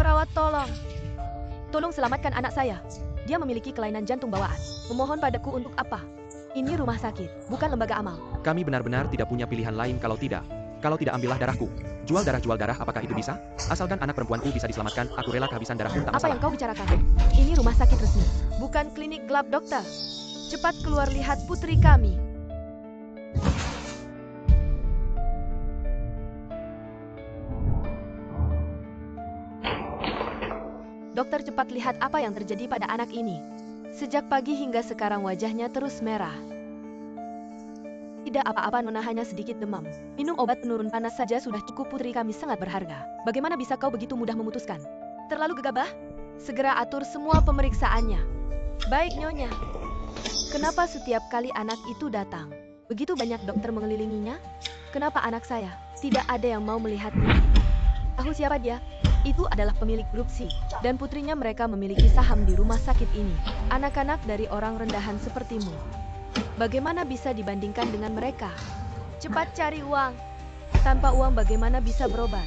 perawat, tolong. Tolong selamatkan anak saya. Dia memiliki kelainan jantung bawaan. Memohon padaku untuk apa? Ini rumah sakit, bukan lembaga amal. Kami benar-benar tidak punya pilihan lain kalau tidak. Kalau tidak, ambillah darahku. Jual darah, apakah itu bisa? Asalkan anak perempuanku bisa diselamatkan, aku rela kehabisan darah pun tak Apa masalah. yang kau bicarakan? Ini rumah sakit resmi, bukan klinik gelap, dokter. Cepat keluar lihat putri kami. Dokter, cepat lihat apa yang terjadi pada anak ini. Sejak pagi hingga sekarang wajahnya terus merah. Tidak apa-apa Nona, hanya sedikit demam. Minum obat penurun panas saja sudah cukup, putri kami sangat berharga. Bagaimana bisa kau begitu mudah memutuskan? Terlalu gegabah? Segera atur semua pemeriksaannya. Baik Nyonya. Kenapa setiap kali anak itu datang, begitu banyak dokter mengelilinginya? Kenapa anak saya tidak ada yang mau melihatnya? Tahu siapa dia? Itu adalah pemilik grup C, dan putrinya mereka memiliki saham di rumah sakit ini. Anak-anak dari orang rendahan sepertimu, bagaimana bisa dibandingkan dengan mereka? Cepat cari uang. Tanpa uang bagaimana bisa berobat?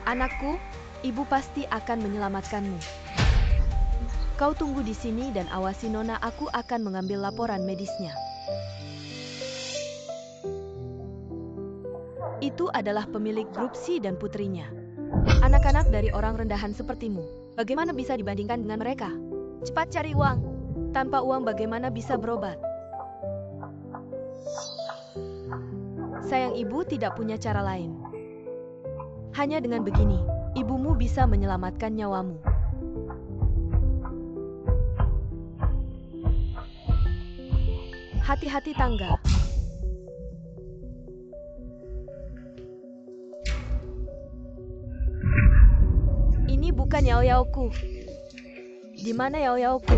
Anakku, ibu pasti akan menyelamatkanmu. Kau tunggu di sini dan awasi Nona, aku akan mengambil laporan medisnya. Itu adalah pemilik grup C dan putrinya. Anak-anak dari orang rendahan sepertimu, bagaimana bisa dibandingkan dengan mereka? Cepat cari uang. Tanpa uang bagaimana bisa berobat? Sayang, ibu tidak punya cara lain. Hanya dengan begini, ibumu bisa menyelamatkan nyawamu. Hati-hati tangga. Ini bukan Yao-Yaoku. Di mana Yao-Yaoku?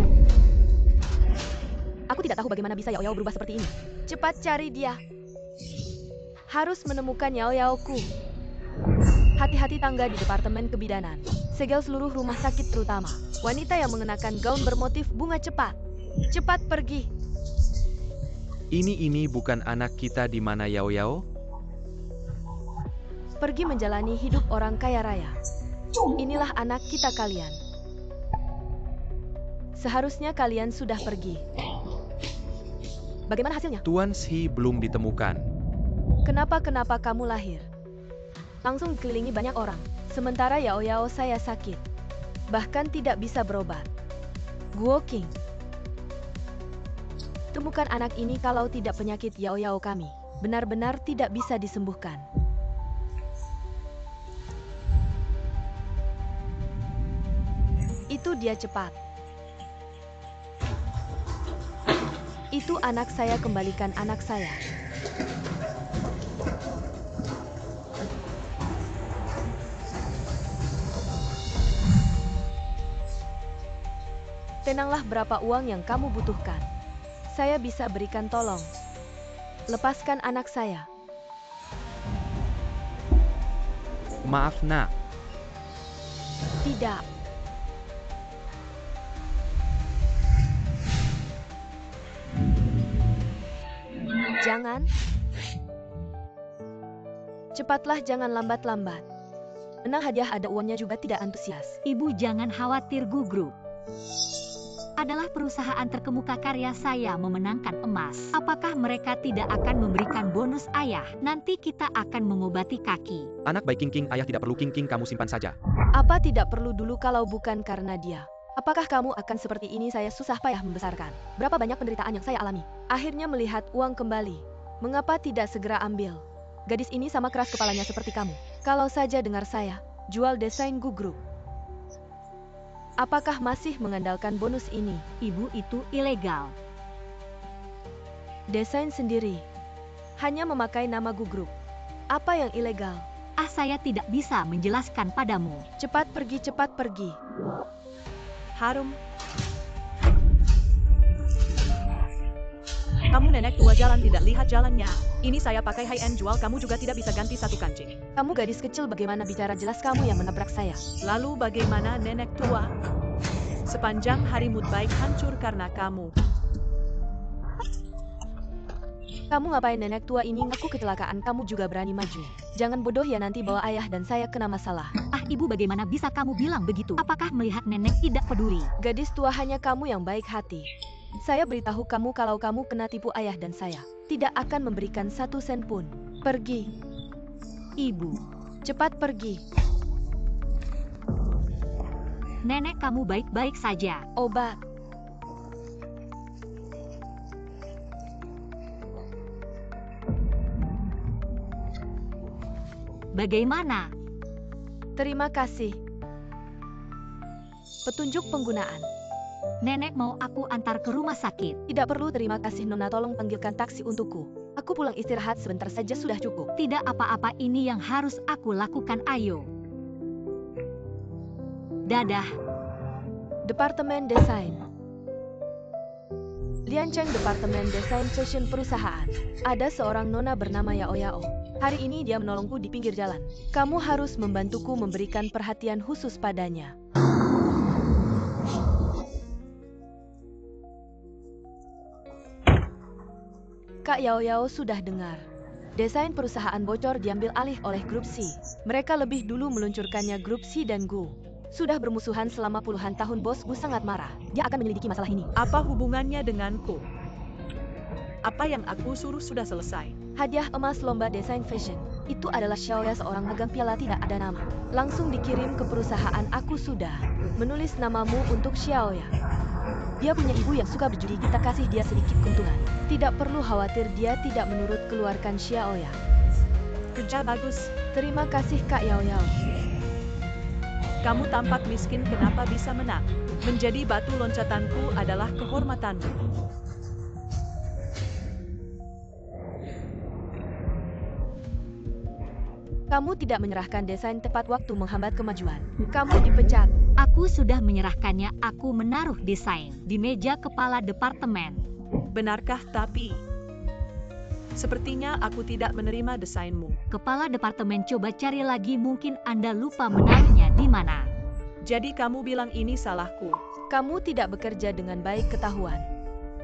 Aku tidak tahu bagaimana bisa Yao-Yao berubah seperti ini. Cepat cari dia. Harus menemukan Yao-Yaoku. Hati-hati tangga di departemen kebidanan. Segel seluruh rumah sakit terutama. Wanita yang mengenakan gaun bermotif bunga, cepat. Cepat pergi. Ini bukan anak kita, di mana Yao-Yao? Pergi menjalani hidup orang kaya raya. Inilah anak kita kalian. Seharusnya kalian sudah pergi. Bagaimana hasilnya? Tuan Shi belum ditemukan. Kenapa kamu lahir? Langsung dikelilingi banyak orang. Sementara Yao-Yao saya sakit. Bahkan tidak bisa berobat. Guo King. Temukan anak ini, kalau tidak penyakit Yao-Yao kami benar-benar tidak bisa disembuhkan. Itu dia, cepat. Itu anak saya, kembalikan anak saya. Tenanglah, berapa uang yang kamu butuhkan? Saya bisa berikan, tolong. Lepaskan anak saya. Maaf, nak. Tidak. Jangan. Cepatlah, jangan lambat-lambat. Menang hadiah ada uangnya juga, tidak antusias. Ibu jangan khawatir, Gugru. Adalah perusahaan terkemuka karya saya memenangkan emas. Apakah mereka tidak akan memberikan bonus ayah? Nanti kita akan mengobati kaki. Anak baik King, ayah tidak perlu King, kamu simpan saja. Apa tidak perlu dulu kalau bukan karena dia? Apakah kamu akan seperti ini? Saya susah payah membesarkan. Berapa banyak penderitaan yang saya alami. Akhirnya melihat uang kembali. Mengapa tidak segera ambil? Gadis ini sama keras kepalanya seperti kamu. Kalau saja dengar saya, jual desain Gugru. Apakah masih mengandalkan bonus ini? Ibu, itu ilegal. Desain sendiri. Hanya memakai nama Gugru. Apa yang ilegal? Saya tidak bisa menjelaskan padamu. Cepat pergi, cepat pergi. Harum. Kamu nenek tua jalan tidak lihat jalannya. Ini saya pakai high-end jual, kamu juga tidak bisa ganti satu kancing. Kamu gadis kecil, bagaimana bicara jelas kamu yang menabrak saya. Lalu bagaimana nenek tua? Sepanjang hari mood baik hancur karena kamu. Kamu ngapain nenek tua ini ngaku kecelakaan, kamu juga berani maju. Jangan bodoh ya, nanti bawa ayah dan saya kena masalah. Ah, ibu, bagaimana bisa kamu bilang begitu? Apakah melihat nenek tidak peduli? Gadis tua, hanya kamu yang baik hati. Saya beritahu kamu kalau kamu kena tipu ayah dan saya tidak akan memberikan 1 sen pun. Pergi. Ibu, Cepat pergi. nenek kamu baik-baik saja. Obat. Bagaimana? Terima kasih. Petunjuk penggunaan. Nenek mau aku antar ke rumah sakit. Tidak perlu terima kasih Nona, tolong panggilkan taksi untukku. Aku pulang istirahat sebentar saja sudah cukup. Tidak apa-apa, ini yang harus aku lakukan, ayo. Dadah. Departemen Desain. Lian Cheng, Departemen Desain Fashion Perusahaan. Ada seorang nona bernama Yao Yao. Hari ini dia menolongku di pinggir jalan. Kamu harus membantuku memberikan perhatian khusus padanya. Kak Yao Yao sudah dengar. Desain perusahaan bocor diambil alih oleh grup C. Mereka lebih dulu meluncurkannya grup C dan Gu. Sudah bermusuhan selama puluhan tahun, bos Gu sangat marah. Dia akan menyelidiki masalah ini. Apa hubungannya denganku? Apa yang aku suruh sudah selesai. Hadiah emas lomba desain fashion. Itu adalah Xiaoya, seorang magang piala tidak ada nama. Langsung dikirim ke perusahaan. Aku sudah menulis namamu untuk Xiaoya. Dia punya ibu yang suka berjudi, kita kasih dia sedikit keuntungan. Tidak perlu khawatir, dia tidak menurut, keluarkan Xiaoya. Kerja bagus. Terima kasih Kak Yao Yao. Kamu tampak miskin, kenapa bisa menang? Menjadi batu loncatanku adalah kehormatanmu. Kamu tidak menyerahkan desain tepat waktu, menghambat kemajuan. Kamu dipecat. Aku sudah menyerahkannya, aku menaruh desain di meja kepala departemen. Benarkah? Tapi sepertinya aku tidak menerima desainmu. Kepala departemen, coba cari lagi, mungkin Anda lupa menaruhnya di mana. Jadi kamu bilang ini salahku. Kamu tidak bekerja dengan baik, ketahuan.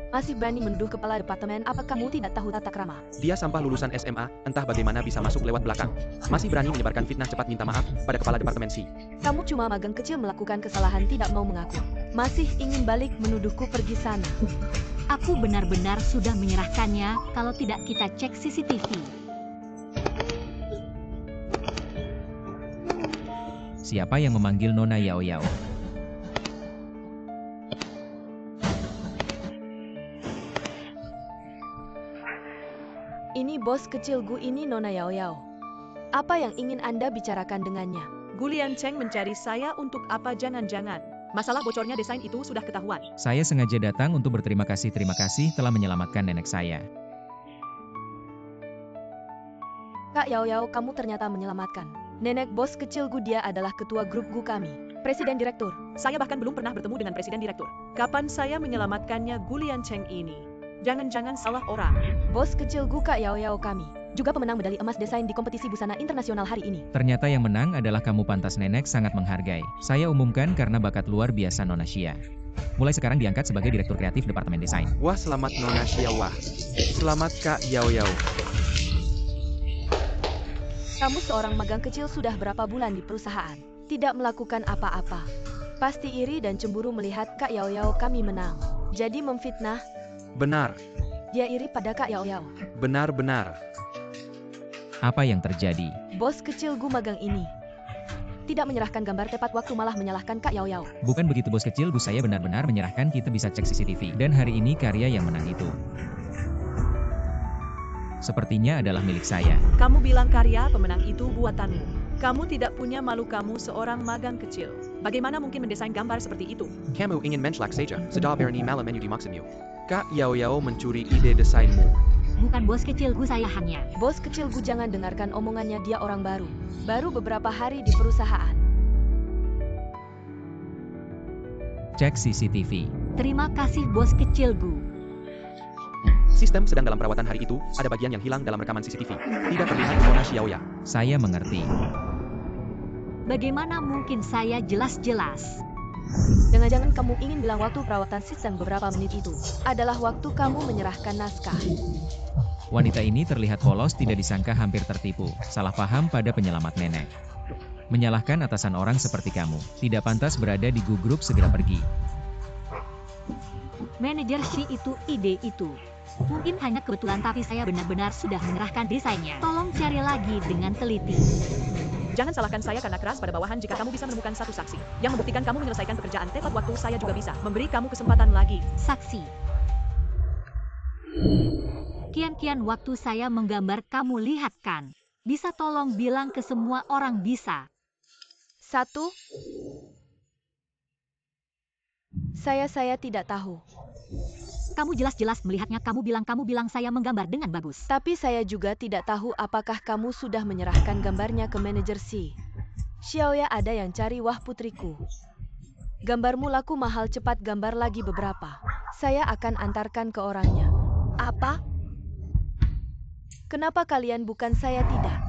Masih berani menuduh kepala departemen, apa kamu tidak tahu tata krama? Dia sampah lulusan SMA, entah bagaimana bisa masuk lewat belakang. Masih berani menyebarkan fitnah, cepat minta maaf pada kepala departemen C. Kamu cuma magang kecil melakukan kesalahan, tidak mau mengaku. Masih ingin balik menuduhku, pergi sana. Aku benar-benar sudah menyerahkannya, kalau tidak kita cek CCTV. Siapa yang memanggil Nona Yao Yao? Ini bos kecil Gu, ini Nona Yao Yao. Apa yang ingin Anda bicarakan dengannya? Gu Lian Cheng mencari saya untuk apa? Jangan-jangan masalah bocornya desain itu sudah ketahuan. Saya sengaja datang untuk berterima kasih. Terima kasih telah menyelamatkan nenek saya. Kak Yao Yao, kamu ternyata menyelamatkan nenek bos kecil Gu. Dia adalah ketua grup Gu kami, presiden direktur. Saya bahkan belum pernah bertemu dengan presiden direktur. Kapan saya menyelamatkannya Gu Lian Cheng ini? Jangan-jangan salah orang. Bos kecil Gu, Kak Yao Yao kami juga pemenang medali emas desain di kompetisi busana internasional hari ini. Ternyata yang menang adalah kamu, pantas nenek sangat menghargai. Saya umumkan karena bakat luar biasa Nona Xia. Mulai sekarang diangkat sebagai direktur kreatif departemen desain. Wah, selamat Nona Xia, wah. Selamat Kak Yao Yao. Kamu seorang magang kecil sudah berapa bulan di perusahaan, tidak melakukan apa-apa. Pasti iri dan cemburu melihat Kak Yao Yao kami menang. Jadi memfitnah. Benar, Dia iri pada Kak Yao Yao. benar-benar. Apa yang terjadi? Bos kecil Gu magang ini tidak menyerahkan gambar tepat waktu, malah menyalahkan Kak Yao Yao. Bukan begitu bos kecil, Gus, saya benar-benar menyerahkan, kita bisa cek CCTV. Dan hari ini karya yang menang itu sepertinya adalah milik saya. Kamu bilang karya pemenang itu buatanmu. Kamu tidak punya malu, kamu seorang magang kecil. Bagaimana mungkin mendesain gambar seperti itu? Kamu ingin mencelak saja, sedar berani malam menu di maksudmu. Kak Yao Yao mencuri ide desainmu. Bukan bos kecil Gu, saya hanya. Bos kecil Gu, jangan dengarkan omongannya, dia orang baru. Baru beberapa hari di perusahaan. Cek CCTV. Terima kasih bos kecil Gu. Sistem sedang dalam perawatan hari itu, ada bagian yang hilang dalam rekaman CCTV. Tidak terlihat Nona Xiaoya. Saya mengerti. Bagaimana mungkin saya jelas-jelas? Jangan-jangan kamu ingin bilang waktu perawatan sistem beberapa menit itu adalah waktu kamu menyerahkan naskah. Wanita ini terlihat polos, tidak disangka hampir tertipu. Salah paham pada penyelamat nenek. Menyalahkan atasan orang seperti kamu. Tidak pantas berada di grup, segera pergi. Manajer Shi, itu ide itu. Mungkin hanya kebetulan, tapi saya benar-benar sudah menyerahkan desainnya. Tolong cari lagi dengan teliti. Jangan salahkan saya karena keras pada bawahan. Jika kamu bisa menemukan satu saksi yang membuktikan kamu menyelesaikan pekerjaan tepat waktu, saya juga bisa memberi kamu kesempatan lagi. Saksi. Kian-kian waktu saya menggambar, kamu lihat kan? Bisa tolong bilang ke semua orang bisa. 1. Saya tidak tahu. Kamu jelas-jelas melihatnya, kamu bilang saya menggambar dengan bagus. Tapi saya juga tidak tahu apakah kamu sudah menyerahkan gambarnya ke manajer Shi. Xiaoya ada yang cari, wah putriku. Gambarmu laku mahal, cepat gambar lagi beberapa. Saya akan antarkan ke orangnya. Apa? Kenapa kalian bukan saya tidak?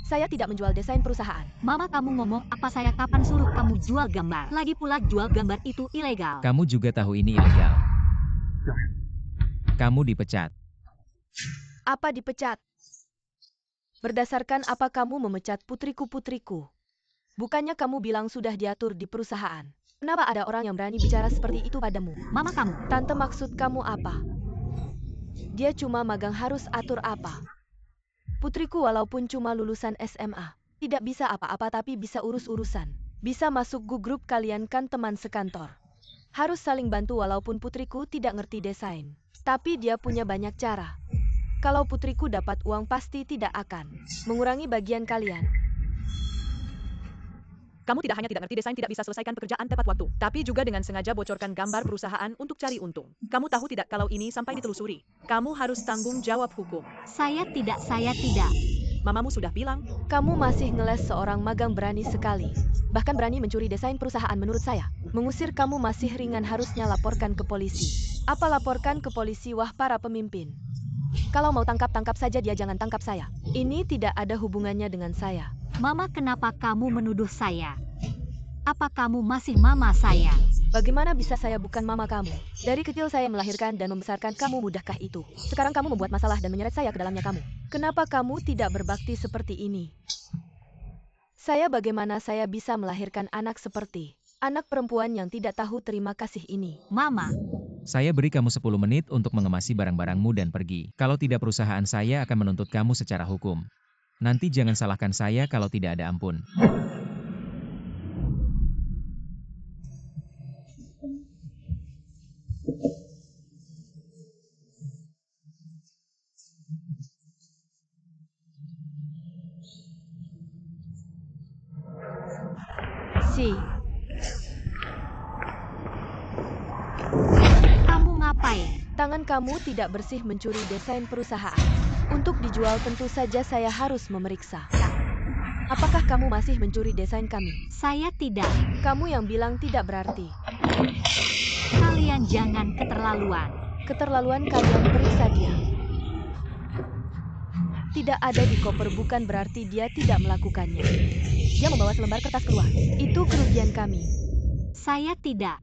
Saya tidak menjual desain perusahaan. Mama, kamu ngomong apa? Saya kapan suruh kamu jual gambar? Lagi pula jual gambar itu ilegal. Kamu juga tahu ini ilegal. Kamu dipecat. Apa dipecat? Berdasarkan apa kamu memecat putriku? Bukannya kamu bilang sudah diatur di perusahaan? Kenapa ada orang yang berani bicara seperti itu padamu? Mama kamu. Tante, maksud kamu apa? Dia cuma magang, harus atur apa? Putriku walaupun cuma lulusan SMA, tidak bisa apa-apa tapi bisa urus-urusan. Bisa masuk grup kalian kan, teman sekantor. Harus saling bantu walaupun putriku tidak ngerti desain. Tapi dia punya banyak cara. Kalau putriku dapat uang pasti tidak akan mengurangi bagian kalian. Kamu tidak hanya tidak ngerti desain, tidak bisa selesaikan pekerjaan tepat waktu, tapi juga dengan sengaja bocorkan gambar perusahaan untuk cari untung. Kamu tahu tidak kalau ini sampai ditelusuri, kamu harus tanggung jawab hukum. Saya tidak. Mamamu sudah bilang. Kamu masih ngeles seorang magang, berani sekali. Bahkan berani mencuri desain perusahaan. Menurut saya, mengusir kamu masih ringan, harusnya laporkan ke polisi. Apa laporkan ke polisi? Wah, para pemimpin. Kalau mau tangkap saja dia, jangan tangkap saya. Ini tidak ada hubungannya dengan saya. Mama, kenapa kamu menuduh saya? Apa kamu masih mama saya? Bagaimana bisa saya bukan mama kamu? Dari kecil saya melahirkan dan membesarkan kamu, mudahkah itu? Sekarang kamu membuat masalah dan menyeret saya ke dalamnya kamu. Kenapa kamu tidak berbakti seperti ini? Bagaimana saya bisa melahirkan anak seperti anak perempuan yang tidak tahu terima kasih ini? Mama. Saya beri kamu 10 menit untuk mengemasi barang-barangmu dan pergi. Kalau tidak, perusahaan saya akan menuntut kamu secara hukum. Nanti jangan salahkan saya kalau tidak ada ampun. Si. Kamu ngapain? Tangan kamu tidak bersih mencuri desain perusahaan. Untuk dijual tentu saja saya harus memeriksa. Apakah kamu masih mencuri desain kami? Saya tidak. Kamu yang bilang tidak berarti. Kalian jangan keterlaluan. Keterlaluan kalian, periksa dia. Tidak ada di koper bukan berarti dia tidak melakukannya. Dia membawa selembar kertas keluar. Itu kerugian kami. Saya tidak.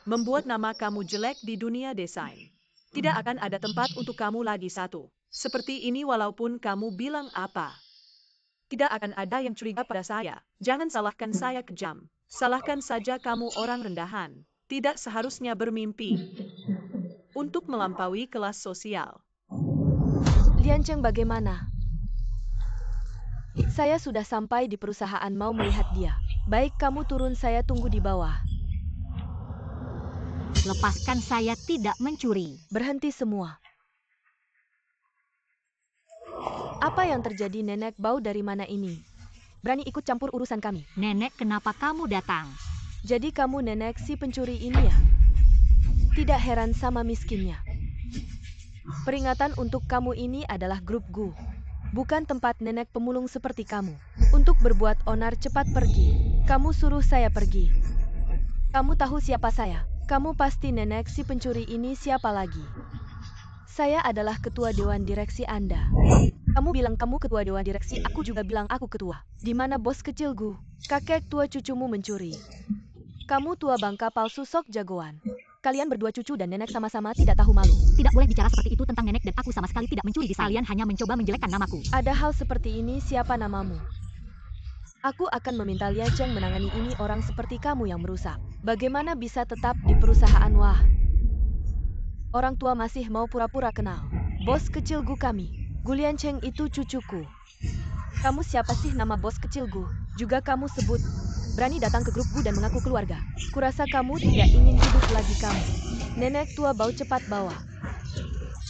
Membuat nama kamu jelek di dunia desain. Tidak akan ada tempat untuk kamu lagi. Seperti ini walaupun kamu bilang apa. Tidak akan ada yang curiga pada saya. Jangan salahkan saya kejam. Salahkan saja kamu orang rendahan. Tidak seharusnya bermimpi untuk melampaui kelas sosial. Lian Cheng, bagaimana? Saya sudah sampai di perusahaan, mau melihat dia. Baik, kamu turun, saya tunggu di bawah. Lepaskan, saya tidak mencuri. Berhenti semua. Apa yang terjadi, Nenek? Bau dari mana ini? Berani ikut campur urusan kami. Nenek, kenapa kamu datang? Jadi kamu nenek si pencuri ini ya? Tidak heran sama miskinnya. Peringatan untuk kamu, ini adalah grup Gu. Bukan tempat nenek pemulung seperti kamu. Untuk berbuat onar, cepat pergi. Kamu suruh saya pergi. Kamu tahu siapa saya? Kamu pasti nenek si pencuri ini. Siapa lagi? Saya adalah ketua dewan direksi Anda. Kamu bilang kamu ketua dewan direksi, aku juga bilang aku ketua. Di mana bos kecil Gu? Kakek tua cucumu mencuri. Kamu tua bangka palsu sok jagoan. Kalian berdua cucu dan nenek sama-sama tidak tahu malu. Tidak boleh bicara seperti itu tentang nenek dan aku sama sekali tidak mencuri desain. Kalian hanya mencoba menjelekkan namaku. Ada hal seperti ini, siapa namamu? Aku akan meminta Lia Cheng menangani ini, orang seperti kamu yang merusak. Bagaimana bisa tetap di perusahaan? Wah. Orang tua masih mau pura-pura kenal. Bos kecil Gu kami. Gulian Cheng itu cucuku. Kamu siapa sih nama bos kecil Gu? Juga kamu sebut berani datang ke grup Gu dan mengaku keluarga. Kurasa kamu tidak ingin hidup lagi kamu. Nenek tua bau, cepat bawa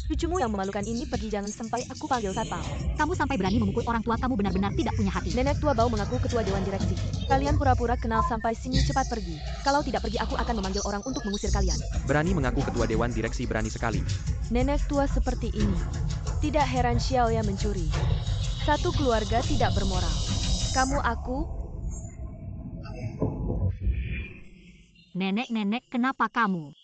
cucumu yang memalukan ini pergi, jangan sampai aku panggil satpam. Kamu sampai berani memukul orang tua, kamu benar-benar tidak punya hati. Nenek tua bau mengaku ketua dewan direksi. Kalian pura-pura kenal sampai sini, cepat pergi. Kalau tidak pergi aku akan memanggil orang untuk mengusir kalian. Berani mengaku ketua dewan direksi, berani sekali. Nenek tua seperti ini. Tidak heran Xiaoya mencuri. Satu keluarga tidak bermoral. Kamu, aku. Nenek-nenek, kenapa kamu?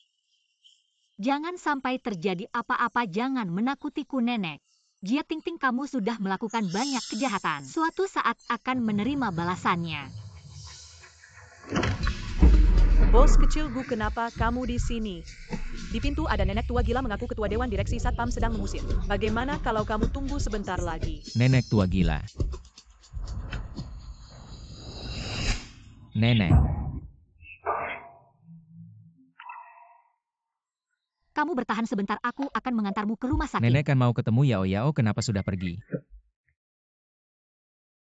Jangan sampai terjadi apa-apa, jangan menakutiku nenek. Jia Tingting, kamu sudah melakukan banyak kejahatan. Suatu saat akan menerima balasannya. Bos kecil Gu, kenapa kamu di sini? Di pintu ada nenek tua gila mengaku ketua dewan direksi, satpam sedang mengusir. Bagaimana kalau kamu tunggu sebentar lagi? Nenek tua gila. Nenek. Kamu bertahan sebentar, aku akan mengantarmu ke rumah sakit. Nenek kan mau ketemu Yao Yao, kenapa sudah pergi?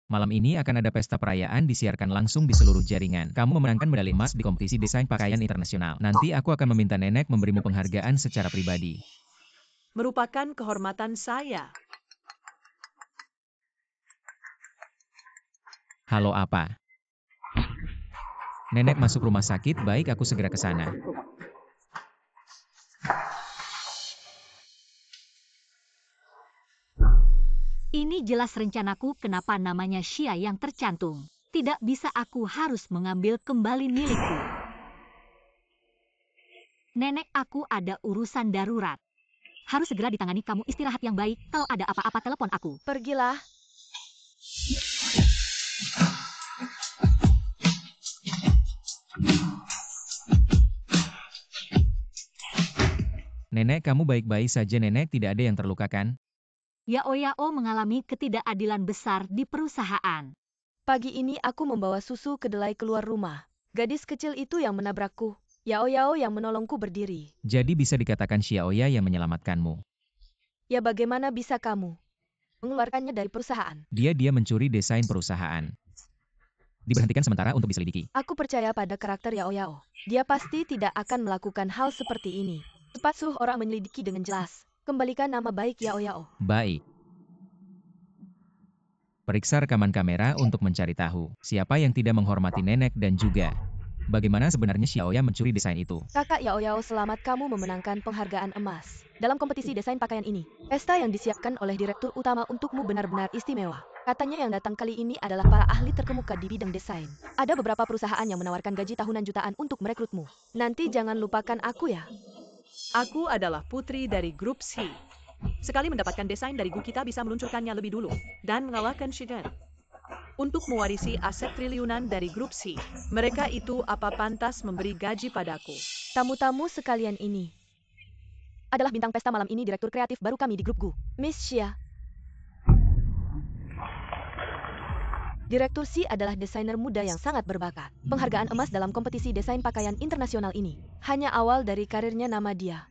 Malam ini akan ada pesta perayaan disiarkan langsung di seluruh jaringan. Kamu memenangkan medali emas di kompetisi desain pakaian internasional. Nanti aku akan meminta nenek memberimu penghargaan secara pribadi. Merupakan kehormatan saya. Halo, apa? Nenek masuk rumah sakit, baik aku segera ke sana. Ini jelas rencanaku, kenapa namanya Xia yang tercantum. Tidak bisa, aku harus mengambil kembali milikku. Nenek, aku ada urusan darurat. Harus segera ditangani, kamu istirahat yang baik. Kalau ada apa-apa telepon aku. Pergilah. Nenek, kamu baik-baik saja nenek, tidak ada yang terluka kan? Yao Yao mengalami ketidakadilan besar di perusahaan. Pagi ini aku membawa susu kedelai keluar rumah. Gadis kecil itu yang menabrakku. Yao Yao yang menolongku berdiri. Jadi bisa dikatakan Xiaoya yang menyelamatkanmu. Ya, bagaimana bisa kamu mengeluarkannya dari perusahaan? Dia mencuri desain perusahaan. Diberhentikan sementara untuk diselidiki. Aku percaya pada karakter Yao Yao. Dia pasti tidak akan melakukan hal seperti ini. Cepat suruh orang menyelidiki dengan jelas. Kembalikan nama baik Yao Yao. Baik. Periksa rekaman kamera untuk mencari tahu siapa yang tidak menghormati nenek dan juga bagaimana sebenarnya Xiaoya mencuri desain itu. Kakak Yao Yao, selamat kamu memenangkan penghargaan emas dalam kompetisi desain pakaian ini. Pesta yang disiapkan oleh direktur utama untukmu benar-benar istimewa. Katanya yang datang kali ini adalah para ahli terkemuka di bidang desain. Ada beberapa perusahaan yang menawarkan gaji tahunan jutaan untuk merekrutmu. Nanti jangan lupakan aku ya. Aku adalah putri dari grup Xi. Sekali mendapatkan desain dari Gu, kita bisa meluncurkannya lebih dulu dan mengalahkan Shiden. Untuk mewarisi aset triliunan dari grup Xi, mereka itu apa pantas memberi gaji padaku? Tamu-tamu sekalian, ini adalah bintang pesta malam ini, direktur kreatif baru kami di grup Gu, Miss Xia. Direktur Xi adalah desainer muda yang sangat berbakat. Penghargaan emas dalam kompetisi desain pakaian internasional ini hanya awal dari karirnya. Nama dia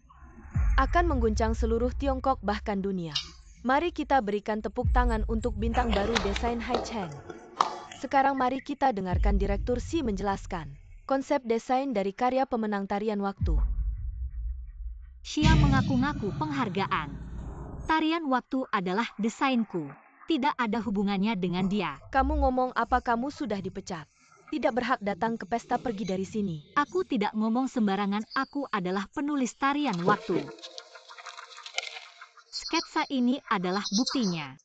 akan mengguncang seluruh Tiongkok bahkan dunia. Mari kita berikan tepuk tangan untuk bintang baru desain Hai Chen. Sekarang mari kita dengarkan Direktur Xi menjelaskan konsep desain dari karya pemenang tarian waktu. Xia mengaku-ngaku penghargaan. Tarian waktu adalah desainku. Tidak ada hubungannya dengan dia. Kamu ngomong apa? Kamu sudah dipecat. Tidak berhak datang ke pesta, pergi dari sini. Aku tidak ngomong sembarangan, aku adalah penulis tarian waktu. Sketsa ini adalah buktinya.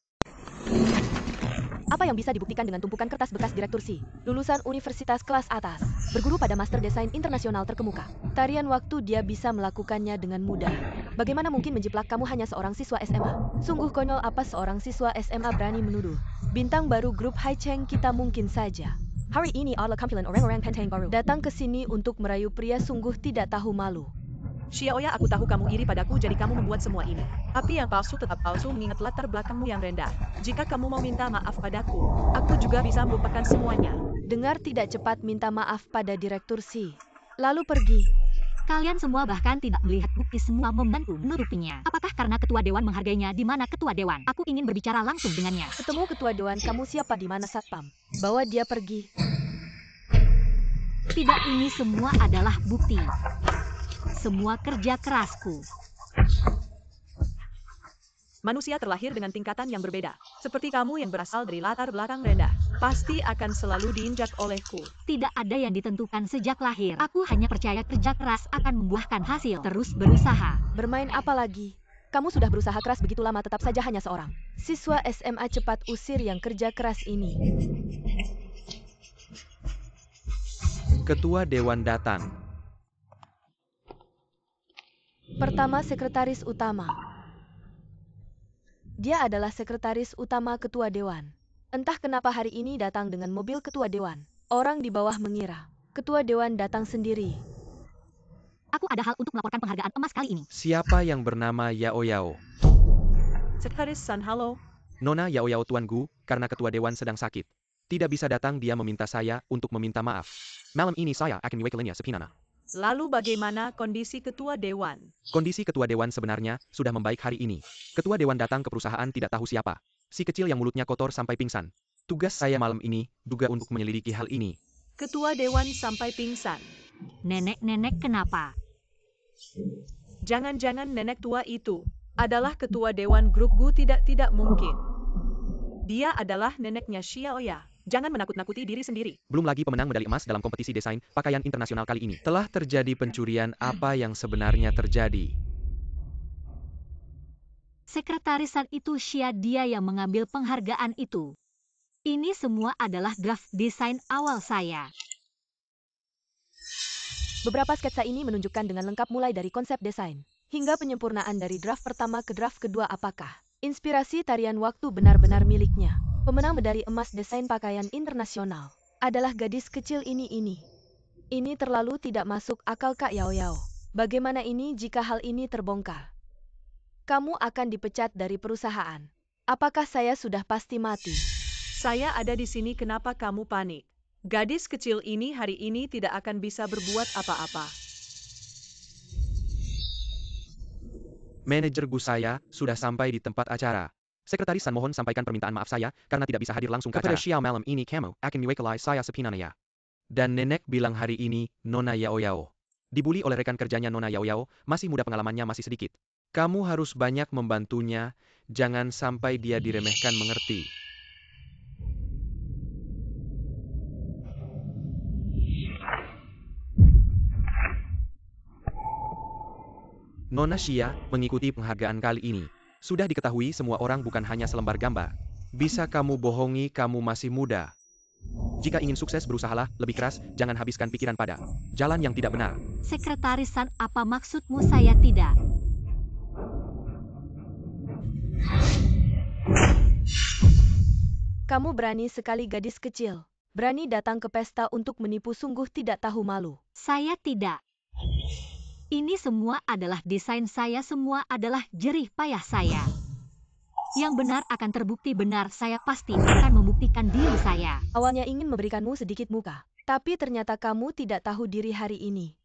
Apa yang bisa dibuktikan dengan tumpukan kertas bekas direktur Si? Lulusan universitas kelas atas, berguru pada master desain internasional terkemuka. Tarian waktu dia bisa melakukannya dengan mudah. Bagaimana mungkin menjiplak kamu hanya seorang siswa SMA? Sungguh konyol apa seorang siswa SMA berani menuduh. Bintang baru grup Hai Cheng kita mungkin saja. Hari ini adalah kumpulan orang-orang penting baru. Datang ke sini untuk merayu pria sungguh tidak tahu malu. Xiaoya, aku tahu kamu iri padaku jadi kamu membuat semua ini. Tapi yang palsu tetap palsu mengingat latar belakangmu yang rendah. Jika kamu mau minta maaf padaku, aku juga bisa melupakan semuanya. Dengar tidak cepat minta maaf pada direktur Si. Lalu pergi. Kalian semua bahkan tidak melihat bukti semua membantu menutupinya. Apakah karena ketua dewan menghargainya? Di mana ketua dewan? Aku ingin berbicara langsung dengannya. Ketemu ketua dewan, kamu siapa, di mana satpam? Bawa dia pergi. Tidak, ini semua adalah bukti. Semua kerja kerasku. Manusia terlahir dengan tingkatan yang berbeda. Seperti kamu yang berasal dari latar belakang rendah. Pasti akan selalu diinjak olehku. Tidak ada yang ditentukan sejak lahir. Aku hanya percaya kerja keras akan membuahkan hasil. Terus berusaha. Bermain apa lagi? Kamu sudah berusaha keras begitu lama, tetap saja hanya seorang siswa SMA. Cepat usir yang kerja keras ini. Ketua Dewan datang. Pertama, sekretaris utama. Dia adalah sekretaris utama ketua dewan. Entah kenapa hari ini datang dengan mobil ketua dewan. Orang di bawah mengira ketua dewan datang sendiri. Aku ada hal untuk melaporkan penghargaan emas kali ini. Siapa yang bernama Yao Yao? Sekretaris San, halo. Nona Yao Yao, Tuan Gu, karena ketua dewan sedang sakit. Tidak bisa datang, dia meminta saya untuk meminta maaf. Malam ini saya akan mewakilinya sepinana. Lalu bagaimana kondisi ketua dewan? Kondisi ketua dewan sebenarnya sudah membaik hari ini. Ketua dewan datang ke perusahaan tidak tahu siapa. Si kecil yang mulutnya kotor sampai pingsan. Tugas saya malam ini juga untuk menyelidiki hal ini. Ketua dewan sampai pingsan. Nenek-nenek kenapa? Jangan-jangan nenek tua itu adalah ketua dewan grup Gu? Tidak mungkin. Dia adalah neneknya Xiaoya. Jangan menakut-nakuti diri sendiri. Belum lagi pemenang medali emas dalam kompetisi desain pakaian internasional kali ini. Telah terjadi pencurian. Apa yang sebenarnya terjadi? Sekretarisan itu Xia, dia yang mengambil penghargaan itu. Ini semua adalah draft desain awal saya. Beberapa sketsa ini menunjukkan dengan lengkap mulai dari konsep desain hingga penyempurnaan dari draft pertama ke draft kedua. Apakah inspirasi tarian waktu benar-benar miliknya? Pemenang medali emas desain pakaian internasional adalah gadis kecil ini. Ini terlalu tidak masuk akal, Kak Yao Yao. Bagaimana ini jika hal ini terbongkar? Kamu akan dipecat dari perusahaan. Apakah saya sudah pasti mati? Saya ada di sini, kenapa kamu panik? Gadis kecil ini hari ini tidak akan bisa berbuat apa-apa. Manajer Gu, saya sudah sampai di tempat acara. Sekretaris San, mohon sampaikan permintaan maaf saya karena tidak bisa hadir langsung ke acara. Kepada Xiao, malam ini kamu akan mewakili saya sepinana ya. Dan nenek bilang hari ini Nona Yao Yao dibully oleh rekan kerjanya. Nona Yao Yao masih muda, pengalamannya masih sedikit. Kamu harus banyak membantunya, jangan sampai dia diremehkan, mengerti? Nona Xia mengikuti penghargaan kali ini. Sudah diketahui semua orang, bukan hanya selembar gambar. Bisa kamu bohongi, kamu masih muda. Jika ingin sukses, berusahalah lebih keras, jangan habiskan pikiran pada jalan yang tidak benar. Sekretarisan, apa maksudmu? Saya tidak. Kamu berani sekali, gadis kecil. Berani datang ke pesta untuk menipu, sungguh tidak tahu malu. Saya tidak. Ini semua adalah desain saya, semua adalah jerih payah saya. Yang benar akan terbukti benar, saya pasti akan membuktikan diri saya. Awalnya ingin memberikanmu sedikit muka, tapi ternyata kamu tidak tahu diri hari ini.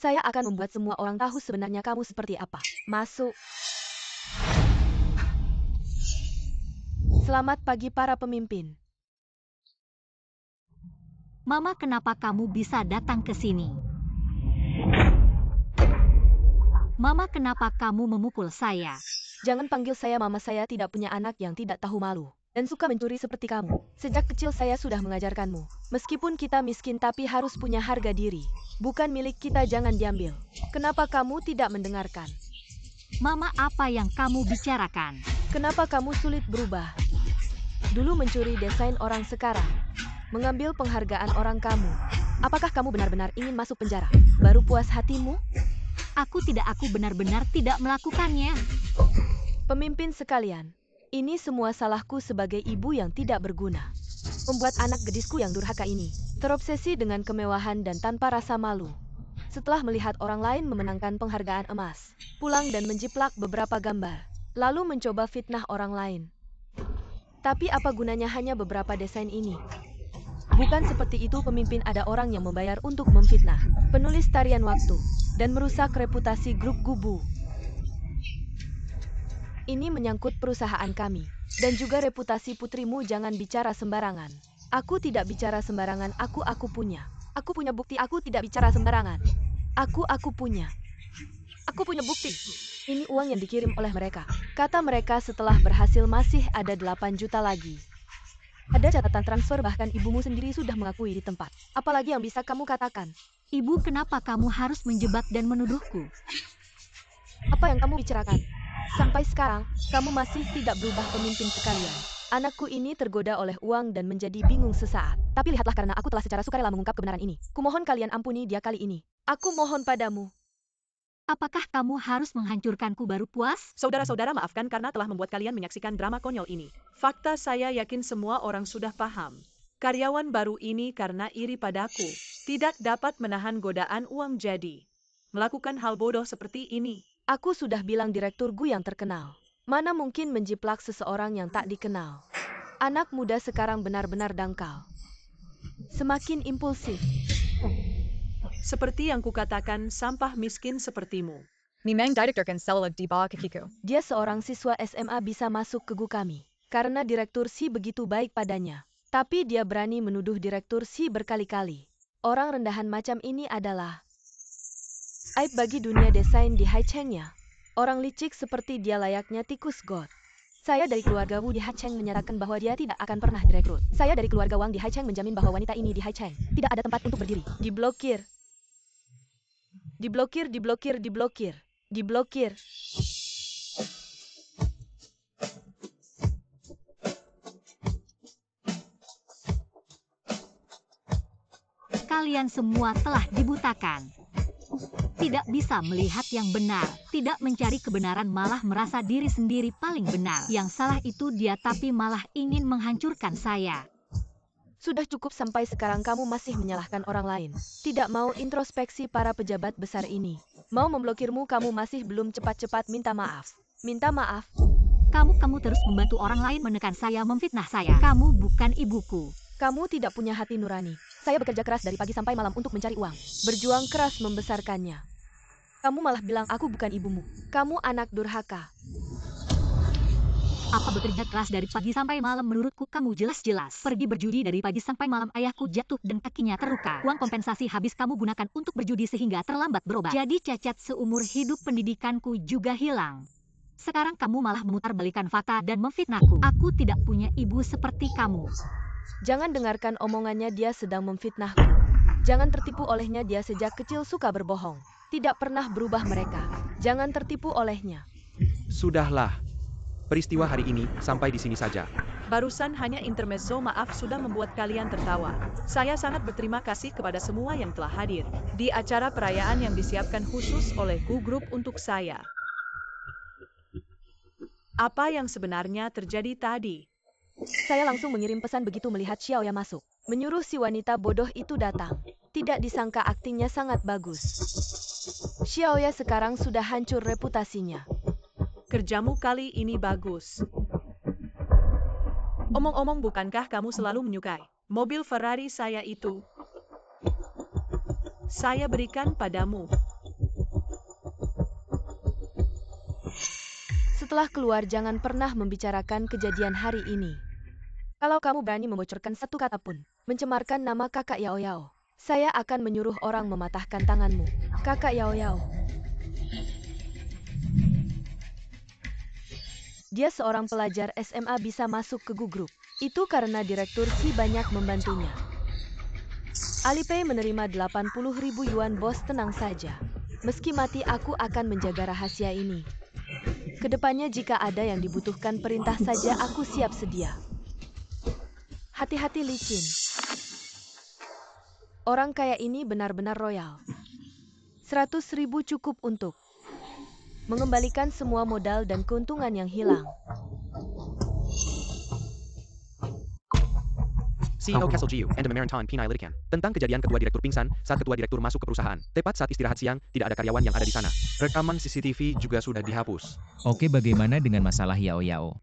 Saya akan membuat semua orang tahu sebenarnya kamu seperti apa. Masuk. Selamat pagi para pemimpin. Mama, kenapa kamu bisa datang ke sini? Mama, kenapa kamu memukul saya? Jangan panggil saya mama, saya tidak punya anak yang tidak tahu malu dan suka mencuri seperti kamu. Sejak kecil saya sudah mengajarkanmu. Meskipun kita miskin tapi harus punya harga diri. Bukan milik kita, jangan diambil. Kenapa kamu tidak mendengarkan? Mama, apa yang kamu bicarakan? Kenapa kamu sulit berubah? Dulu mencuri desain orang, sekarang mengambil penghargaan orang kamu. Apakah kamu benar-benar ingin masuk penjara? Baru puas hatimu? Aku benar-benar tidak melakukannya. Pemimpin sekalian, ini semua salahku sebagai ibu yang tidak berguna. Membuat anak gadisku yang durhaka ini terobsesi dengan kemewahan dan tanpa rasa malu. Setelah melihat orang lain memenangkan penghargaan emas, pulang dan menjiplak beberapa gambar, lalu mencoba fitnah orang lain. Tapi apa gunanya hanya beberapa desain ini? Bukan seperti itu pemimpin, ada orang yang membayar untuk memfitnah penulis tarian waktu dan merusak reputasi grup Gubu. Ini menyangkut perusahaan kami dan juga reputasi putrimu. Jangan bicara sembarangan. Aku tidak bicara sembarangan. Aku punya. Aku punya bukti. Aku tidak bicara sembarangan. Aku punya. Aku punya bukti. Ini uang yang dikirim oleh mereka. Kata mereka setelah berhasil masih ada 8 juta lagi. Ada catatan transfer, bahkan ibumu sendiri sudah mengakui di tempat. Apalagi yang bisa kamu katakan? Ibu, kenapa kamu harus menjebak dan menuduhku? Apa yang kamu bicarakan? Sampai sekarang, kamu masih tidak berubah pemimpin sekalian. Anakku ini tergoda oleh uang dan menjadi bingung sesaat. Tapi lihatlah, karena aku telah secara sukarela mengungkap kebenaran ini. Kumohon kalian ampuni dia kali ini. Aku mohon padamu. Apakah kamu harus menghancurkanku baru puas? Saudara-saudara, maafkan karena telah membuat kalian menyaksikan drama konyol ini. Fakta, saya yakin semua orang sudah paham. Karyawan baru ini karena iri padaku, tidak dapat menahan godaan uang, jadi melakukan hal bodoh seperti ini. Aku sudah bilang direkturku yang terkenal. Mana mungkin menjiplak seseorang yang tak dikenal. Anak muda sekarang benar-benar dangkal. Semakin impulsif. Seperti yang kukatakan, sampah miskin sepertimu. Memang direktur kan selalu di bawah kakiku. Dia seorang siswa SMA bisa masuk ke GU kami. Karena direktur Si begitu baik padanya. Tapi dia berani menuduh direktur Si berkali-kali. Orang rendahan macam ini adalah aib bagi dunia desain di Haichengnya. Orang licik seperti dia layaknya tikus got. Saya dari keluarga Wu di Haicheng menyatakan bahwa dia tidak akan pernah direkrut. Saya dari keluarga Wang di Haicheng menjamin bahwa wanita ini di Haicheng tidak ada tempat untuk berdiri. Diblokir. Diblokir, diblokir, diblokir. Diblokir. Kalian semua telah dibutakan. Tidak bisa melihat yang benar, tidak mencari kebenaran, malah merasa diri sendiri paling benar. Yang salah itu dia, tapi malah ingin menghancurkan saya. Sudah cukup sampai sekarang kamu masih menyalahkan orang lain. Tidak mau introspeksi para pejabat besar ini. Mau memblokirmu, kamu masih belum cepat-cepat minta maaf. Minta maaf. Kamu terus membantu orang lain menekan saya, memfitnah saya. Kamu bukan ibuku. Kamu tidak punya hati nurani. Saya bekerja keras dari pagi sampai malam untuk mencari uang. Berjuang keras membesarkannya. Kamu malah bilang aku bukan ibumu. Kamu anak durhaka. Apa bekerja keras dari pagi sampai malam? Menurutku kamu jelas-jelas pergi berjudi dari pagi sampai malam. Ayahku jatuh dan kakinya terluka. Uang kompensasi habis kamu gunakan untuk berjudi sehingga terlambat berobat. Jadi cacat seumur hidup, pendidikanku juga hilang. Sekarang kamu malah memutarbalikkan fakta dan memfitnahku. Aku tidak punya ibu seperti kamu. Jangan dengarkan omongannya, dia sedang memfitnahku. Jangan tertipu olehnya, dia sejak kecil suka berbohong. Tidak pernah berubah mereka. Jangan tertipu olehnya. Sudahlah. Peristiwa hari ini sampai di sini saja. Barusan hanya intermezzo, maaf sudah membuat kalian tertawa. Saya sangat berterima kasih kepada semua yang telah hadir di acara perayaan yang disiapkan khusus oleh GU Group untuk saya. Apa yang sebenarnya terjadi tadi? Saya langsung mengirim pesan begitu melihat Xiaoya masuk. Menyuruh si wanita bodoh itu datang. Tidak disangka aktingnya sangat bagus. Xiaoya sekarang sudah hancur reputasinya. Kerjamu kali ini bagus. Omong-omong, bukankah kamu selalu menyukai mobil Ferrari saya itu? Saya berikan padamu. Setelah keluar, jangan pernah membicarakan kejadian hari ini. Kalau kamu berani membocorkan satu kata pun, mencemarkan nama kakak Yao Yao, saya akan menyuruh orang mematahkan tanganmu. Kakak Yao Yao. Dia seorang pelajar SMA bisa masuk ke GU Group. Itu karena direktur Si banyak membantunya. Alipay menerima 80.000 yuan, bos, tenang saja. Meski mati aku akan menjaga rahasia ini. Kedepannya jika ada yang dibutuhkan perintah saja, aku siap sedia. Hati-hati licin. Orang kaya ini benar-benar royal. 100.000 cukup untuk mengembalikan semua modal dan keuntungan yang hilang. CEO Castle Jiu and Maranton Pinai Lidikan. Tentang kejadian kedua direktur pingsan saat ketua direktur masuk ke perusahaan. Tepat saat istirahat siang, tidak ada karyawan yang ada di sana. Rekaman CCTV juga sudah dihapus. Oke, bagaimana dengan masalah Yao Yao?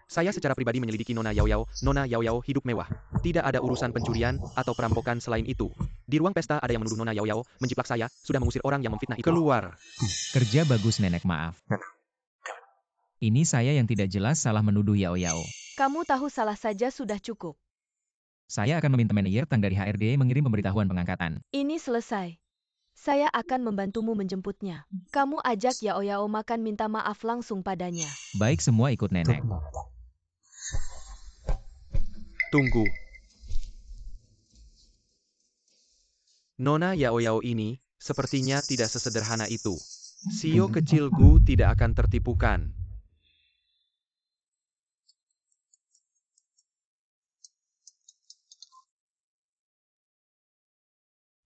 Saya secara pribadi menyelidiki Nona Yao Yao. Nona Yao Yao hidup mewah. Tidak ada urusan pencurian atau perampokan selain itu. Di ruang pesta ada yang menuduh Nona Yao Yao menjiplak saya, sudah mengusir orang yang memfitnah itu. Keluar. Kerja bagus nenek, maaf. Ini saya yang tidak jelas salah menuduh Yao Yao. Kamu tahu salah saja sudah cukup. Saya akan meminta manajer Tang dari HRD mengirim pemberitahuan pengangkatan. Ini selesai. Saya akan membantumu menjemputnya. Kamu ajak Yao Yao makan, minta maaf langsung padanya. Baik, semua ikut nenek. Tunggu. Nona Yao Yao ini sepertinya tidak sesederhana itu. Sio kecil Gu tidak akan tertipukan.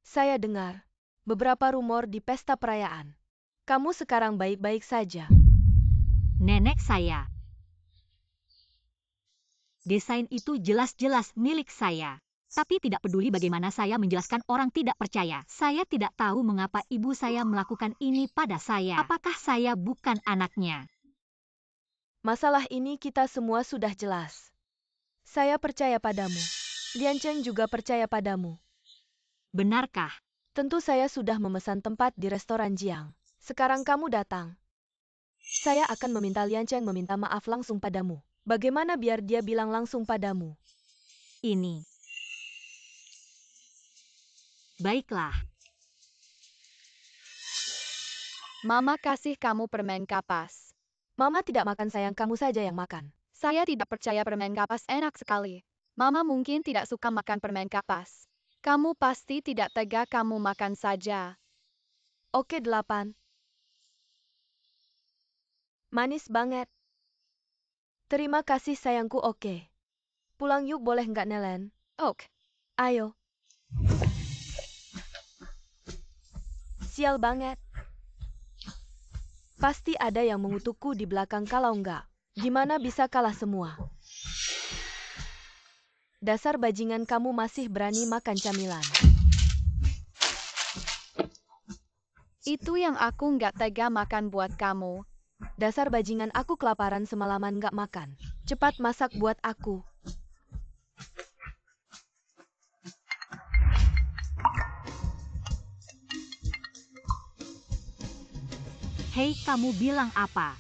Saya dengar beberapa rumor di pesta perayaan. Kamu sekarang baik-baik saja. Nenek saya. Desain itu jelas-jelas milik saya. Tapi tidak peduli bagaimana saya menjelaskan, orang tidak percaya. Saya tidak tahu mengapa ibu saya melakukan ini pada saya. Apakah saya bukan anaknya? Masalah ini kita semua sudah jelas. Saya percaya padamu. Lian Cheng juga percaya padamu. Benarkah? Tentu saya sudah memesan tempat di restoran Jiang. Sekarang kamu datang. Saya akan meminta Lian Cheng meminta maaf langsung padamu. Bagaimana biar dia bilang langsung padamu? Ini. Baiklah. Mama kasih kamu permen kapas. Mama tidak makan, sayang, kamu saja yang makan. Saya tidak percaya permen kapas enak sekali. Mama mungkin tidak suka makan permen kapas. Kamu pasti tidak tega, kamu makan saja. Oke, 8. Manis banget. Terima kasih sayangku, oke. Pulang yuk, boleh nggak Nelen? Ok. Ayo. Sial banget. Pasti ada yang mengutukku di belakang, kalau nggak, gimana bisa kalah semua? Dasar bajingan, kamu masih berani makan camilan. Itu yang aku nggak tega makan buat kamu. Dasar bajingan, aku kelaparan semalaman nggak makan. Cepat masak buat aku. Hei, kamu bilang apa?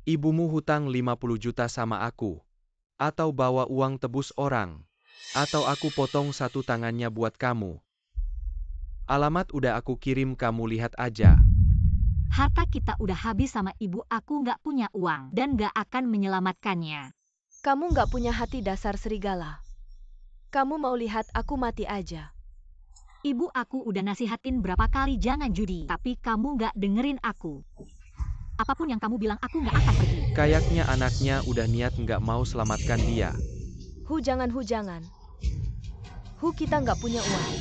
Ibumu hutang 50 juta sama aku. Atau bawa uang tebus orang. Atau aku potong satu tangannya buat kamu. Alamat udah aku kirim, kamu lihat aja. Harta kita udah habis sama ibu, aku nggak punya uang dan nggak akan menyelamatkannya. Kamu nggak punya hati, dasar serigala. Kamu mau lihat aku mati aja. Ibu aku udah nasihatin berapa kali jangan judi, tapi kamu nggak dengerin aku. Apapun yang kamu bilang, aku nggak akan pergi. Kayaknya anaknya udah niat nggak mau selamatkan dia. Jangan. Kita nggak punya uang.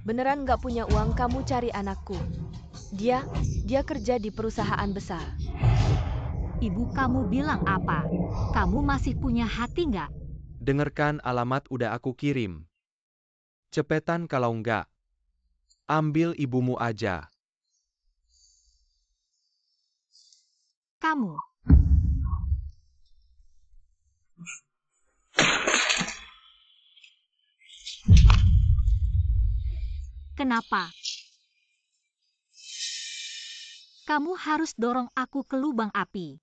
Beneran nggak punya uang, kamu cari anakku. Dia kerja di perusahaan besar. Ibu kamu bilang apa? Kamu masih punya hati nggak? Dengarkan, alamat udah aku kirim. Cepetan, kalau nggak, ambil ibumu aja. Kamu. Kenapa? Kamu harus dorong aku ke lubang api.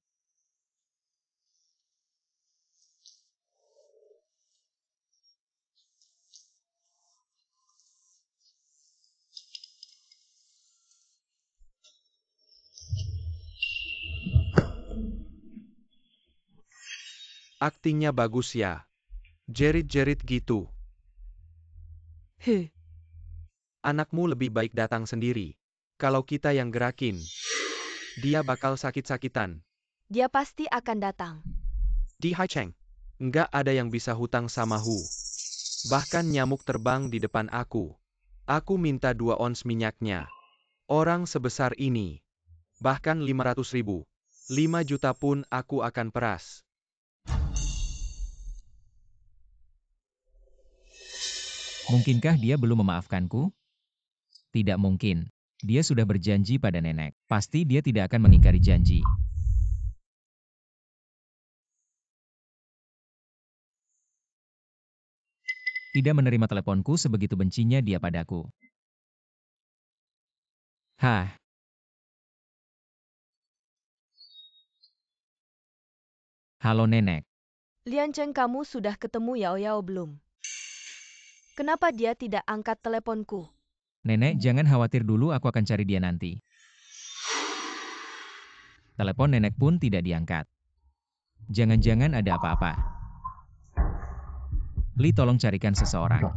Aktingnya bagus ya. Jerit-jerit gitu. Anakmu lebih baik datang sendiri. Kalau kita yang gerakin, dia bakal sakit-sakitan. Dia pasti akan datang. Di Hai Cheng. Nggak ada yang bisa hutang sama Hu. Bahkan nyamuk terbang di depan aku. Aku minta 2 ons minyaknya. Orang sebesar ini. Bahkan 500.000. 5 juta pun aku akan peras. Mungkinkah dia belum memaafkanku? Tidak mungkin. Dia sudah berjanji pada nenek. Pasti dia tidak akan mengingkari janji. Tidak menerima teleponku sebegitu bencinya dia padaku. Hah. Halo nenek. Lian Cheng, kamu sudah ketemu Yao Yao belum? Kenapa dia tidak angkat teleponku? Nenek, jangan khawatir dulu, aku akan cari dia nanti. Telepon nenek pun tidak diangkat. Jangan-jangan ada apa-apa. Li, tolong carikan seseorang.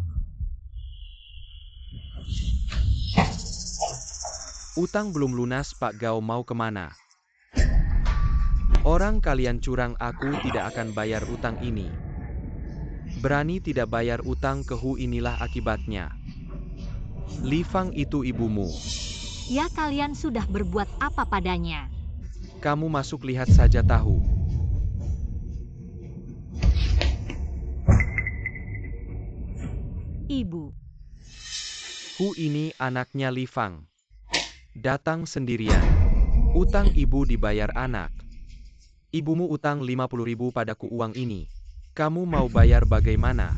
Utang belum lunas, Pak Gao mau kemana? Orang kalian curang, aku tidak akan bayar utang ini. Berani tidak bayar utang ke Hu, inilah akibatnya. Li Fang itu ibumu. Ya, kalian sudah berbuat apa padanya? Kamu masuk, lihat saja tahu. Ibu. Hu ini anaknya Li Fang. Datang sendirian. Utang ibu dibayar anak. Ibumu utang 50.000 padaku uang ini. Kamu mau bayar bagaimana?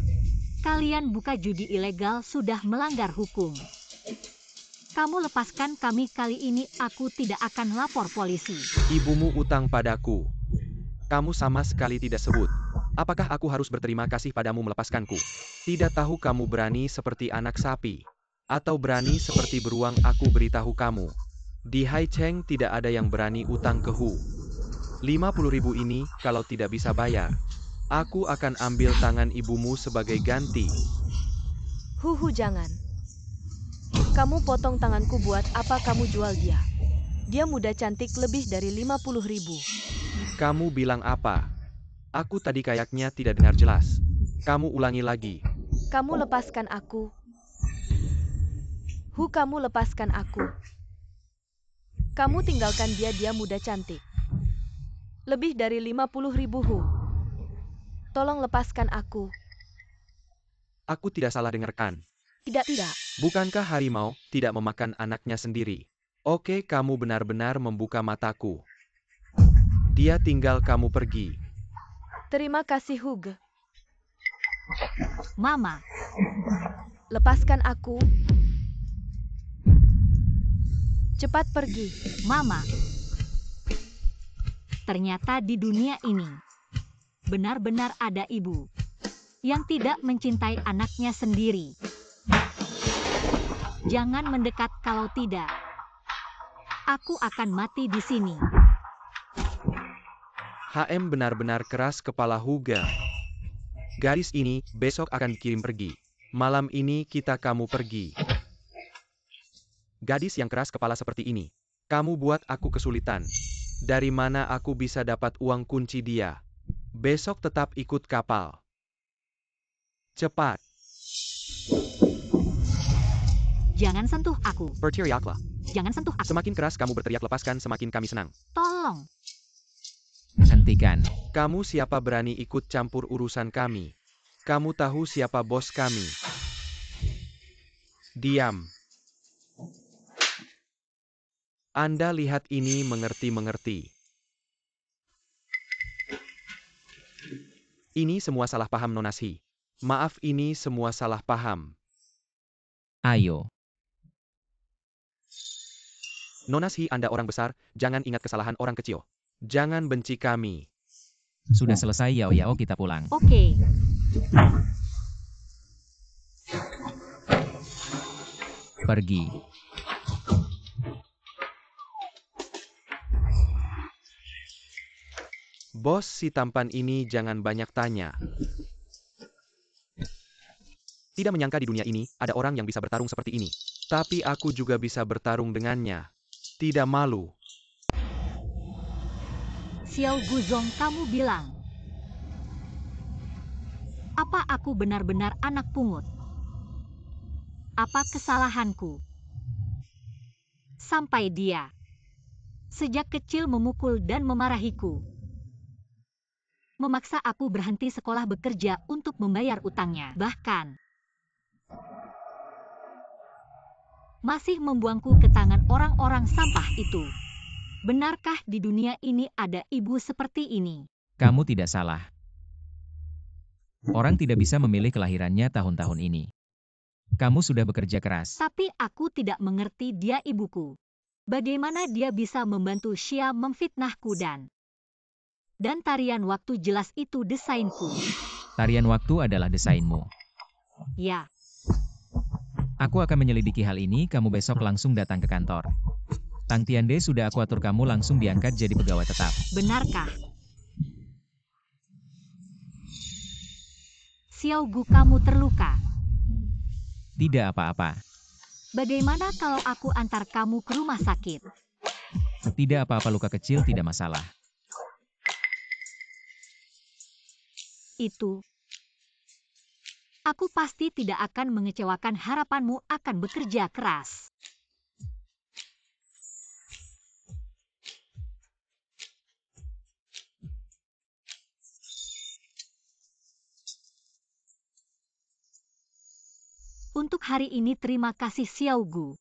Kalian buka judi ilegal sudah melanggar hukum. Kamu lepaskan kami, kali ini aku tidak akan lapor polisi. Ibumu utang padaku. Kamu sama sekali tidak sebut. Apakah aku harus berterima kasih padamu melepaskanku? Tidak tahu kamu berani seperti anak sapi. Atau berani seperti beruang, aku beritahu kamu. Di Hai Cheng tidak ada yang berani utang ke Hu. 50.000 ini, kalau tidak bisa bayar, aku akan ambil tangan ibumu sebagai ganti. Hu, jangan. Kamu potong tanganku buat apa? Kamu jual dia. Dia muda cantik lebih dari 50.000. Kamu bilang apa? Aku tadi kayaknya tidak dengar jelas. Kamu ulangi lagi. Kamu lepaskan aku. Hu, kamu lepaskan aku. Kamu tinggalkan dia, dia muda cantik. Lebih dari 50.000 Hu. Tolong lepaskan aku. Aku tidak salah dengarkan. Tidak. Bukankah harimau tidak memakan anaknya sendiri? Oke, kamu benar-benar membuka mataku. Dia tinggal kamu pergi. Terima kasih Hug. Mama. Lepaskan aku. Cepat pergi. Mama. Ternyata di dunia ini benar-benar ada ibu yang tidak mencintai anaknya sendiri. Jangan mendekat, kalau tidak, aku akan mati di sini. HM benar-benar keras kepala Huga. Gadis ini besok akan dikirim pergi. Malam ini kamu pergi. Gadis yang keras kepala seperti ini. Kamu buat aku kesulitan. Dari mana aku bisa dapat uang kunci dia? Besok tetap ikut kapal. Cepat. Jangan sentuh aku. Berteriaklah. Jangan sentuh aku. Semakin keras kamu berteriak lepaskan, semakin kami senang. Tolong. Hentikan. Kamu siapa berani ikut campur urusan kami? Kamu tahu siapa bos kami? Diam. Anda lihat ini mengerti-mengerti. Ini semua salah paham Nona Shi. Maaf, ini semua salah paham. Ayo. Nona Shi, Anda orang besar, jangan ingat kesalahan orang kecil. Jangan benci kami. Sudah selesai Yao Yao, kita pulang. Oke. Pergi. Bos si tampan ini jangan banyak tanya. Tidak menyangka di dunia ini, ada orang yang bisa bertarung seperti ini. Tapi aku juga bisa bertarung dengannya. Tidak malu. Xiao Guzong, kamu bilang Apa aku benar-benar anak pungut? Apa kesalahanku? Sampai dia sejak kecil memukul dan memarahiku. Memaksa aku berhenti sekolah bekerja untuk membayar utangnya. Bahkan masih membuangku ke tangan orang-orang sampah itu. Benarkah di dunia ini ada ibu seperti ini? Kamu tidak salah. Orang tidak bisa memilih kelahirannya tahun-tahun ini. Kamu sudah bekerja keras. Tapi aku tidak mengerti dia ibuku. Bagaimana dia bisa membantu Xia memfitnahku dan tarian waktu jelas itu desainku. Tarian waktu adalah desainmu. Ya, Aku akan menyelidiki hal ini, kamu besok langsung datang ke kantor. Tang Tiande sudah aku atur kamu langsung diangkat jadi pegawai tetap. benarkah? Xiao Gu, kamu terluka. Tidak apa-apa. Bagaimana kalau aku antar kamu ke rumah sakit? Tidak apa-apa, luka kecil tidak masalah. Itu. Aku pasti tidak akan mengecewakan harapanmu akan bekerja keras. Untuk hari ini terima kasih Xiao Gu.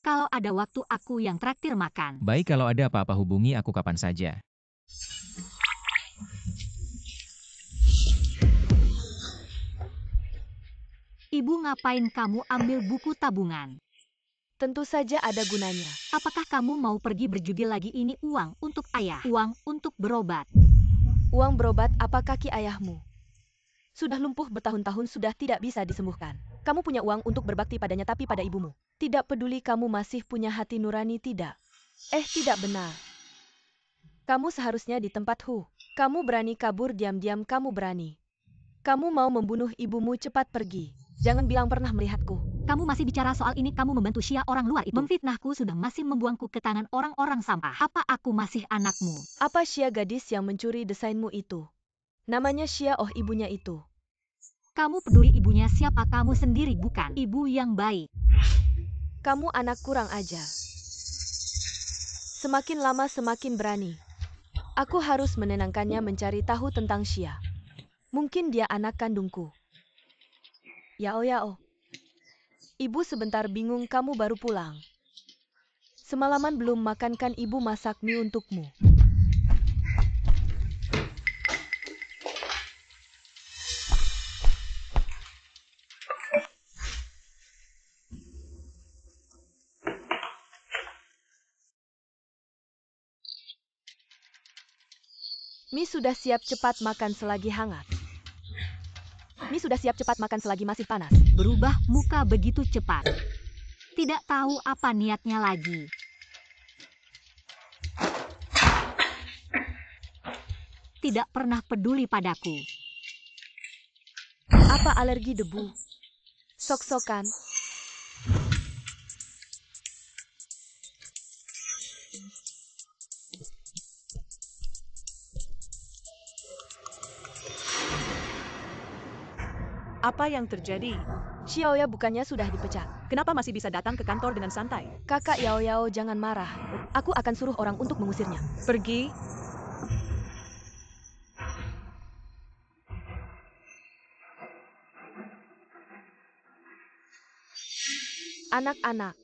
Kalau ada waktu aku yang traktir makan. Baik, kalau ada apa-apa hubungi aku kapan saja. Ibu, ngapain kamu ambil buku tabungan? Tentu saja ada gunanya. Apakah kamu mau pergi berjudi lagi? Ini uang untuk ayah, uang untuk berobat. Uang berobat apa kaki ayahmu? Sudah lumpuh bertahun-tahun, sudah tidak bisa disembuhkan. Kamu punya uang untuk berbakti padanya, tapi pada ibumu. Tidak peduli kamu masih punya hati nurani, tidak. Tidak benar. Kamu seharusnya di tempat Hu. Kamu berani kabur diam-diam, kamu berani. Kamu mau membunuh ibumu, cepat pergi. Jangan bilang pernah melihatku. Kamu masih bicara soal ini, kamu membantu Xia orang luar itu. Memfitnahku sudah masih membuangku ke tangan orang-orang sampah. Apa aku masih anakmu? Apa Xia gadis yang mencuri desainmu itu? Namanya Xia, oh ibunya itu. Kamu peduli ibunya siapa? Kamu sendiri bukan ibu yang baik. Kamu anak kurang ajar. Semakin lama semakin berani. Aku harus menenangkannya, mencari tahu tentang Xia. Mungkin dia anak kandungku. Yao. Ibu sebentar, bingung kamu baru pulang. Semalaman belum makan kan ibu masak mie untukmu. Mie sudah siap, cepat makan selagi hangat. Mie sudah siap, cepat makan selagi masih panas. Berubah muka begitu cepat. Tidak tahu apa niatnya lagi. Tidak pernah peduli padaku. Apa alergi debu? Sok-sokan. Apa yang terjadi? Xiaoya bukannya sudah dipecat. Kenapa masih bisa datang ke kantor dengan santai? Kakak Yao, jangan marah. Aku akan suruh orang untuk mengusirnya. Pergi. Anak-anak.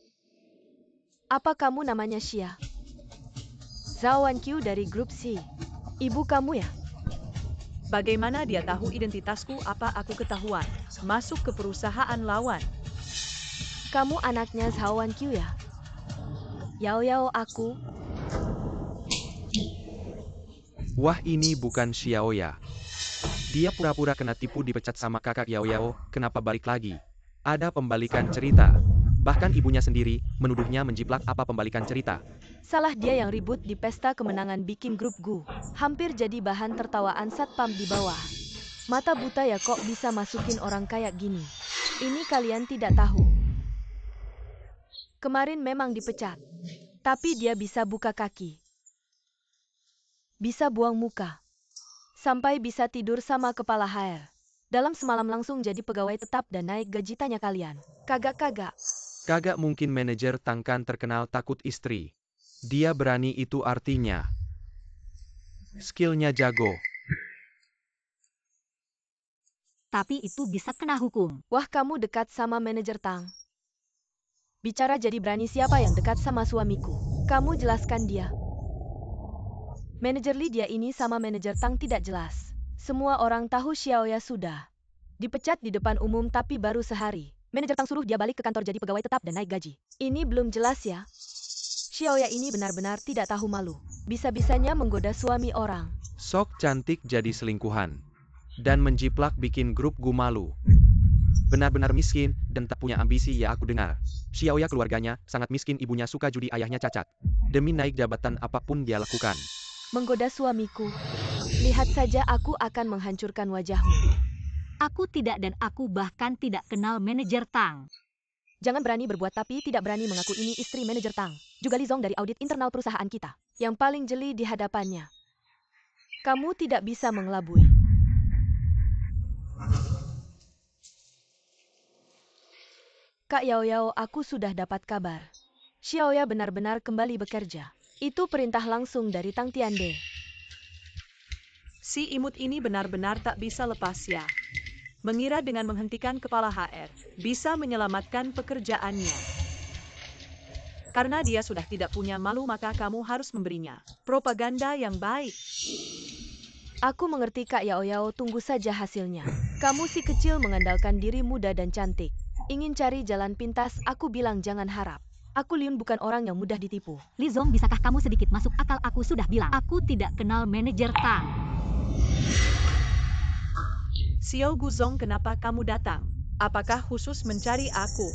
Apa kamu namanya Xia? Zhao Wanqiu dari grup C. Ibu kamu ya? Bagaimana dia tahu identitasku? Apa aku ketahuan masuk ke perusahaan lawan? Kamu anaknya Zhao Wanqiu ya? Yao, aku. Wah, ini bukan Xiaoya. Dia pura-pura kena tipu, dipecat sama kakak Yao. Kenapa balik lagi? Ada pembalikan cerita. Bahkan ibunya sendiri menuduhnya menjiplak. Apa pembalikan cerita? Salah dia yang ribut di pesta kemenangan bikin grup Gu. Hampir jadi bahan tertawaan satpam di bawah. Mata buta ya, kok bisa masukin orang kayak gini. Ini kalian tidak tahu. Kemarin memang dipecat. Tapi dia bisa buka kaki. Bisa buang muka. Sampai bisa tidur sama kepala HR. Dalam semalam langsung jadi pegawai tetap dan naik gaji, tanya kalian. Kagak. Kagak mungkin manajer Tang kan terkenal takut istri. Dia berani, itu artinya skillnya jago. Tapi itu bisa kena hukum. Wah, kamu dekat sama manajer Tang. Bicara jadi berani, siapa yang dekat sama suamiku? Kamu jelaskan dia. Manajer Lydia ini sama manajer Tang tidak jelas. Semua orang tahu Xiaoya sudah dipecat di depan umum, tapi baru sehari. Manajer Tang suruh dia balik ke kantor jadi pegawai tetap dan naik gaji. Ini belum jelas ya. Xiaoya ini benar-benar tidak tahu malu. Bisa-bisanya menggoda suami orang. Sok cantik jadi selingkuhan. Dan menjiplak bikin grup gu malu. Benar-benar miskin dan tak punya ambisi ya aku dengar. Xiaoya keluarganya sangat miskin, ibunya suka judi, ayahnya cacat. Demi naik jabatan apapun dia lakukan. Menggoda suamiku. Lihat saja, aku akan menghancurkan wajahmu. Aku tidak, dan aku bahkan tidak kenal manajer Tang. Jangan berani berbuat tapi tidak berani mengaku ini istri manajer Tang. Juga Li Zong dari audit internal perusahaan kita. Yang paling jeli di hadapannya. Kamu tidak bisa mengelabui. Kak Yao, aku sudah dapat kabar. Xiaoya benar-benar kembali bekerja. Itu perintah langsung dari Tang Tiande. Si imut ini benar-benar tak bisa lepas ya. Mengira dengan menghentikan kepala HR, bisa menyelamatkan pekerjaannya. Karena dia sudah tidak punya malu, maka kamu harus memberinya propaganda yang baik. Aku mengerti Kak Yao, tunggu saja hasilnya. Kamu si kecil mengandalkan diri, muda dan cantik. Ingin cari jalan pintas, aku bilang jangan harap. Aku Liun bukan orang yang mudah ditipu. Li Zong, bisakah kamu sedikit masuk akal? Aku sudah bilang, aku tidak kenal manajer Tang. Xiao Guzong, kenapa kamu datang? Apakah khusus mencari aku?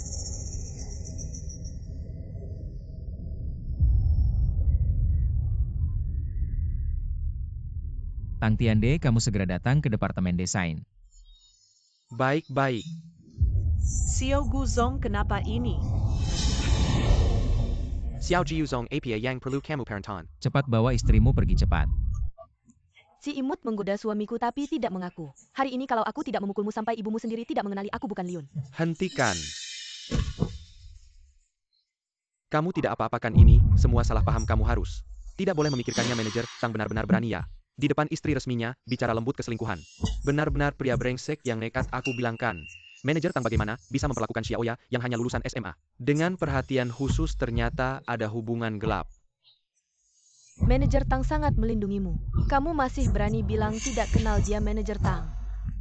Tang Tiande, kamu segera datang ke departemen desain. Baik. Xiao Guzong, kenapa ini? Xiao Jiuzong apa yang perlu kamu parentan? Cepat bawa istrimu pergi cepat. Si imut menggoda suamiku tapi tidak mengaku. Hari ini kalau aku tidak memukulmu sampai ibumu sendiri tidak mengenali aku bukan Liun. Hentikan. Kamu tidak apa-apakan ini, semua salah paham kamu harus. Tidak boleh memikirkannya manajer Tang benar-benar berani ya. Di depan istri resminya, bicara lembut keselingkuhan. Benar-benar pria brengsek yang nekat, aku bilangkan. Manajer Tang bagaimana bisa memperlakukan Xiaoya yang hanya lulusan SMA. Dengan perhatian khusus, ternyata ada hubungan gelap. Manajer Tang sangat melindungimu. Kamu masih berani bilang tidak kenal dia manajer Tang.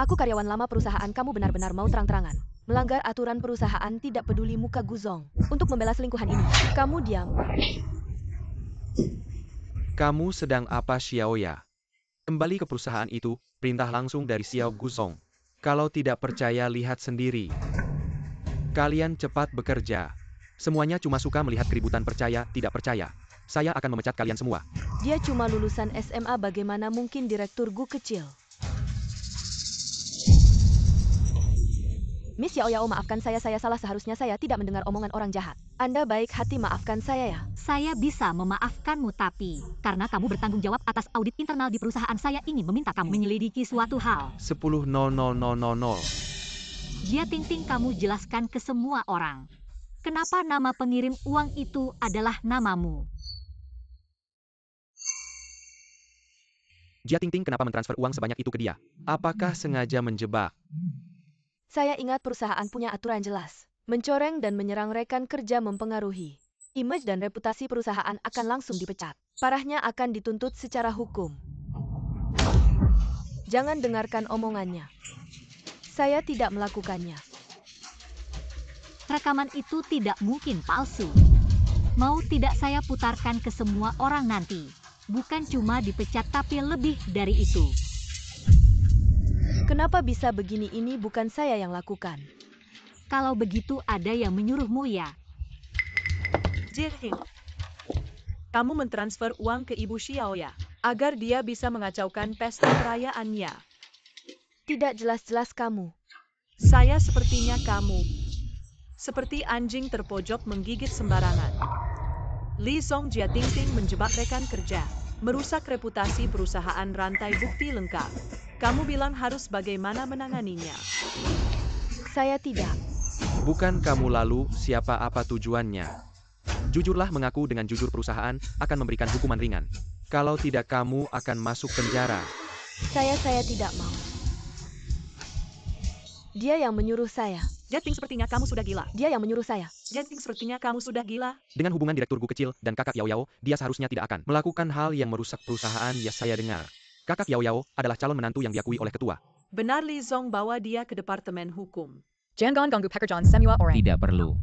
Aku karyawan lama perusahaan, kamu benar-benar mau terang-terangan melanggar aturan perusahaan, tidak peduli muka Guzong. Untuk membela selingkuhan ini, kamu diam. Kamu sedang apa Xiaoya? Kembali ke perusahaan itu, perintah langsung dari Xiao Guzong. Kalau tidak percaya, lihat sendiri. Kalian cepat bekerja. Semuanya cuma suka melihat keributan, percaya, tidak percaya. Saya akan memecat kalian semua. Dia cuma lulusan SMA, bagaimana mungkin direktur gu kecil? Miss Xiaoya, maafkan saya salah, seharusnya saya tidak mendengar omongan orang jahat. Anda baik hati, maafkan saya ya. Saya bisa memaafkanmu, tapi karena kamu bertanggung jawab atas audit internal di perusahaan, saya ingin meminta kamu menyelidiki suatu hal. 10.0000. Jia Tingting, kamu jelaskan ke semua orang. Kenapa nama pengirim uang itu adalah namamu? Jia Tingting kenapa mentransfer uang sebanyak itu ke dia? Apakah sengaja menjebak? Saya ingat perusahaan punya aturan jelas. Mencoreng dan menyerang rekan kerja mempengaruhi image dan reputasi perusahaan, akan langsung dipecat. Parahnya akan dituntut secara hukum. Jangan dengarkan omongannya. Saya tidak melakukannya. Rekaman itu tidak mungkin palsu. Mau tidak saya putarkan ke semua orang nanti. Bukan cuma dipecat tapi lebih dari itu. Kenapa bisa begini? Ini bukan saya yang lakukan. Kalau begitu ada yang menyuruhmu ya? Jihing, kamu mentransfer uang ke Ibu Xiaoya agar dia bisa mengacaukan pesta perayaannya. Tidak jelas-jelas kamu. Saya sepertinya kamu. Seperti anjing terpojok menggigit sembarangan. Li Zong, Jia Tingting menjebak rekan kerja. Merusak reputasi perusahaan, rantai bukti lengkap. Kamu bilang harus bagaimana menanganinya. Saya tidak. Bukan kamu lalu, siapa apa tujuannya? Jujurlah, mengaku dengan jujur perusahaan akan memberikan hukuman ringan. Kalau tidak kamu akan masuk penjara. Saya tidak mau. Dia yang menyuruh saya. Jeting, sepertinya kamu sudah gila. Dia yang menyuruh saya. Jeting, sepertinya kamu sudah gila. Dengan hubungan Direktur Gu kecil dan kakak Yao Yao, dia seharusnya tidak akan melakukan hal yang merusak perusahaan. Ya, saya dengar. Kakak Yao Yao adalah calon menantu yang diakui oleh ketua. Benar, Li Zong bawa dia ke Departemen Hukum. Jangan ganggu pekerjaan semua orang. Tidak perlu.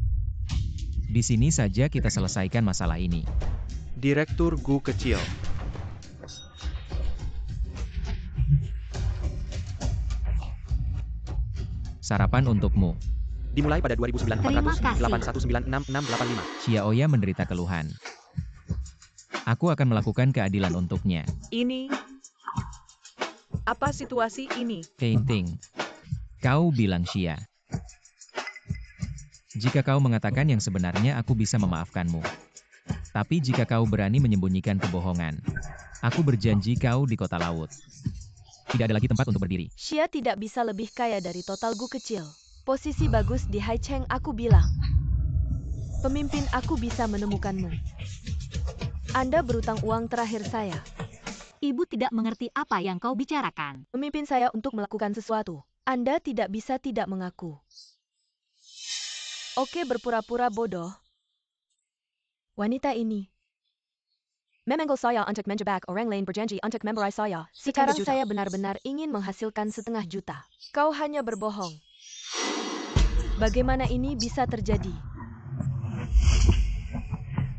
Di sini saja kita selesaikan masalah ini. Direktur Gu kecil. Sarapan untukmu. Dimulai pada 2009 Terima kasih. 400 8196 685. Xiaoya menderita keluhan. Aku akan melakukan keadilan untuknya. Ini... Apa situasi ini? Ting. Kau bilang Xia. Jika kau mengatakan yang sebenarnya, aku bisa memaafkanmu. Tapi jika kau berani menyembunyikan kebohongan, aku berjanji kau di kota laut. Tidak ada lagi tempat untuk berdiri. Xia tidak bisa lebih kaya dari Total Gu kecil. Posisi bagus di Haicheng, aku bilang. Pemimpin, aku bisa menemukanmu. Anda berutang uang terakhir saya. Ibu tidak mengerti apa yang kau bicarakan. Memimpin saya untuk melakukan sesuatu. Anda tidak bisa tidak mengaku. Oke, berpura-pura bodoh. Wanita ini. Memanggal saya untuk menjebak orang lain, berjanji untuk memberai saya. Sekarang 1 juta. saya benar-benar ingin menghasilkan 0,5 juta. Kau hanya berbohong. Bagaimana ini bisa terjadi?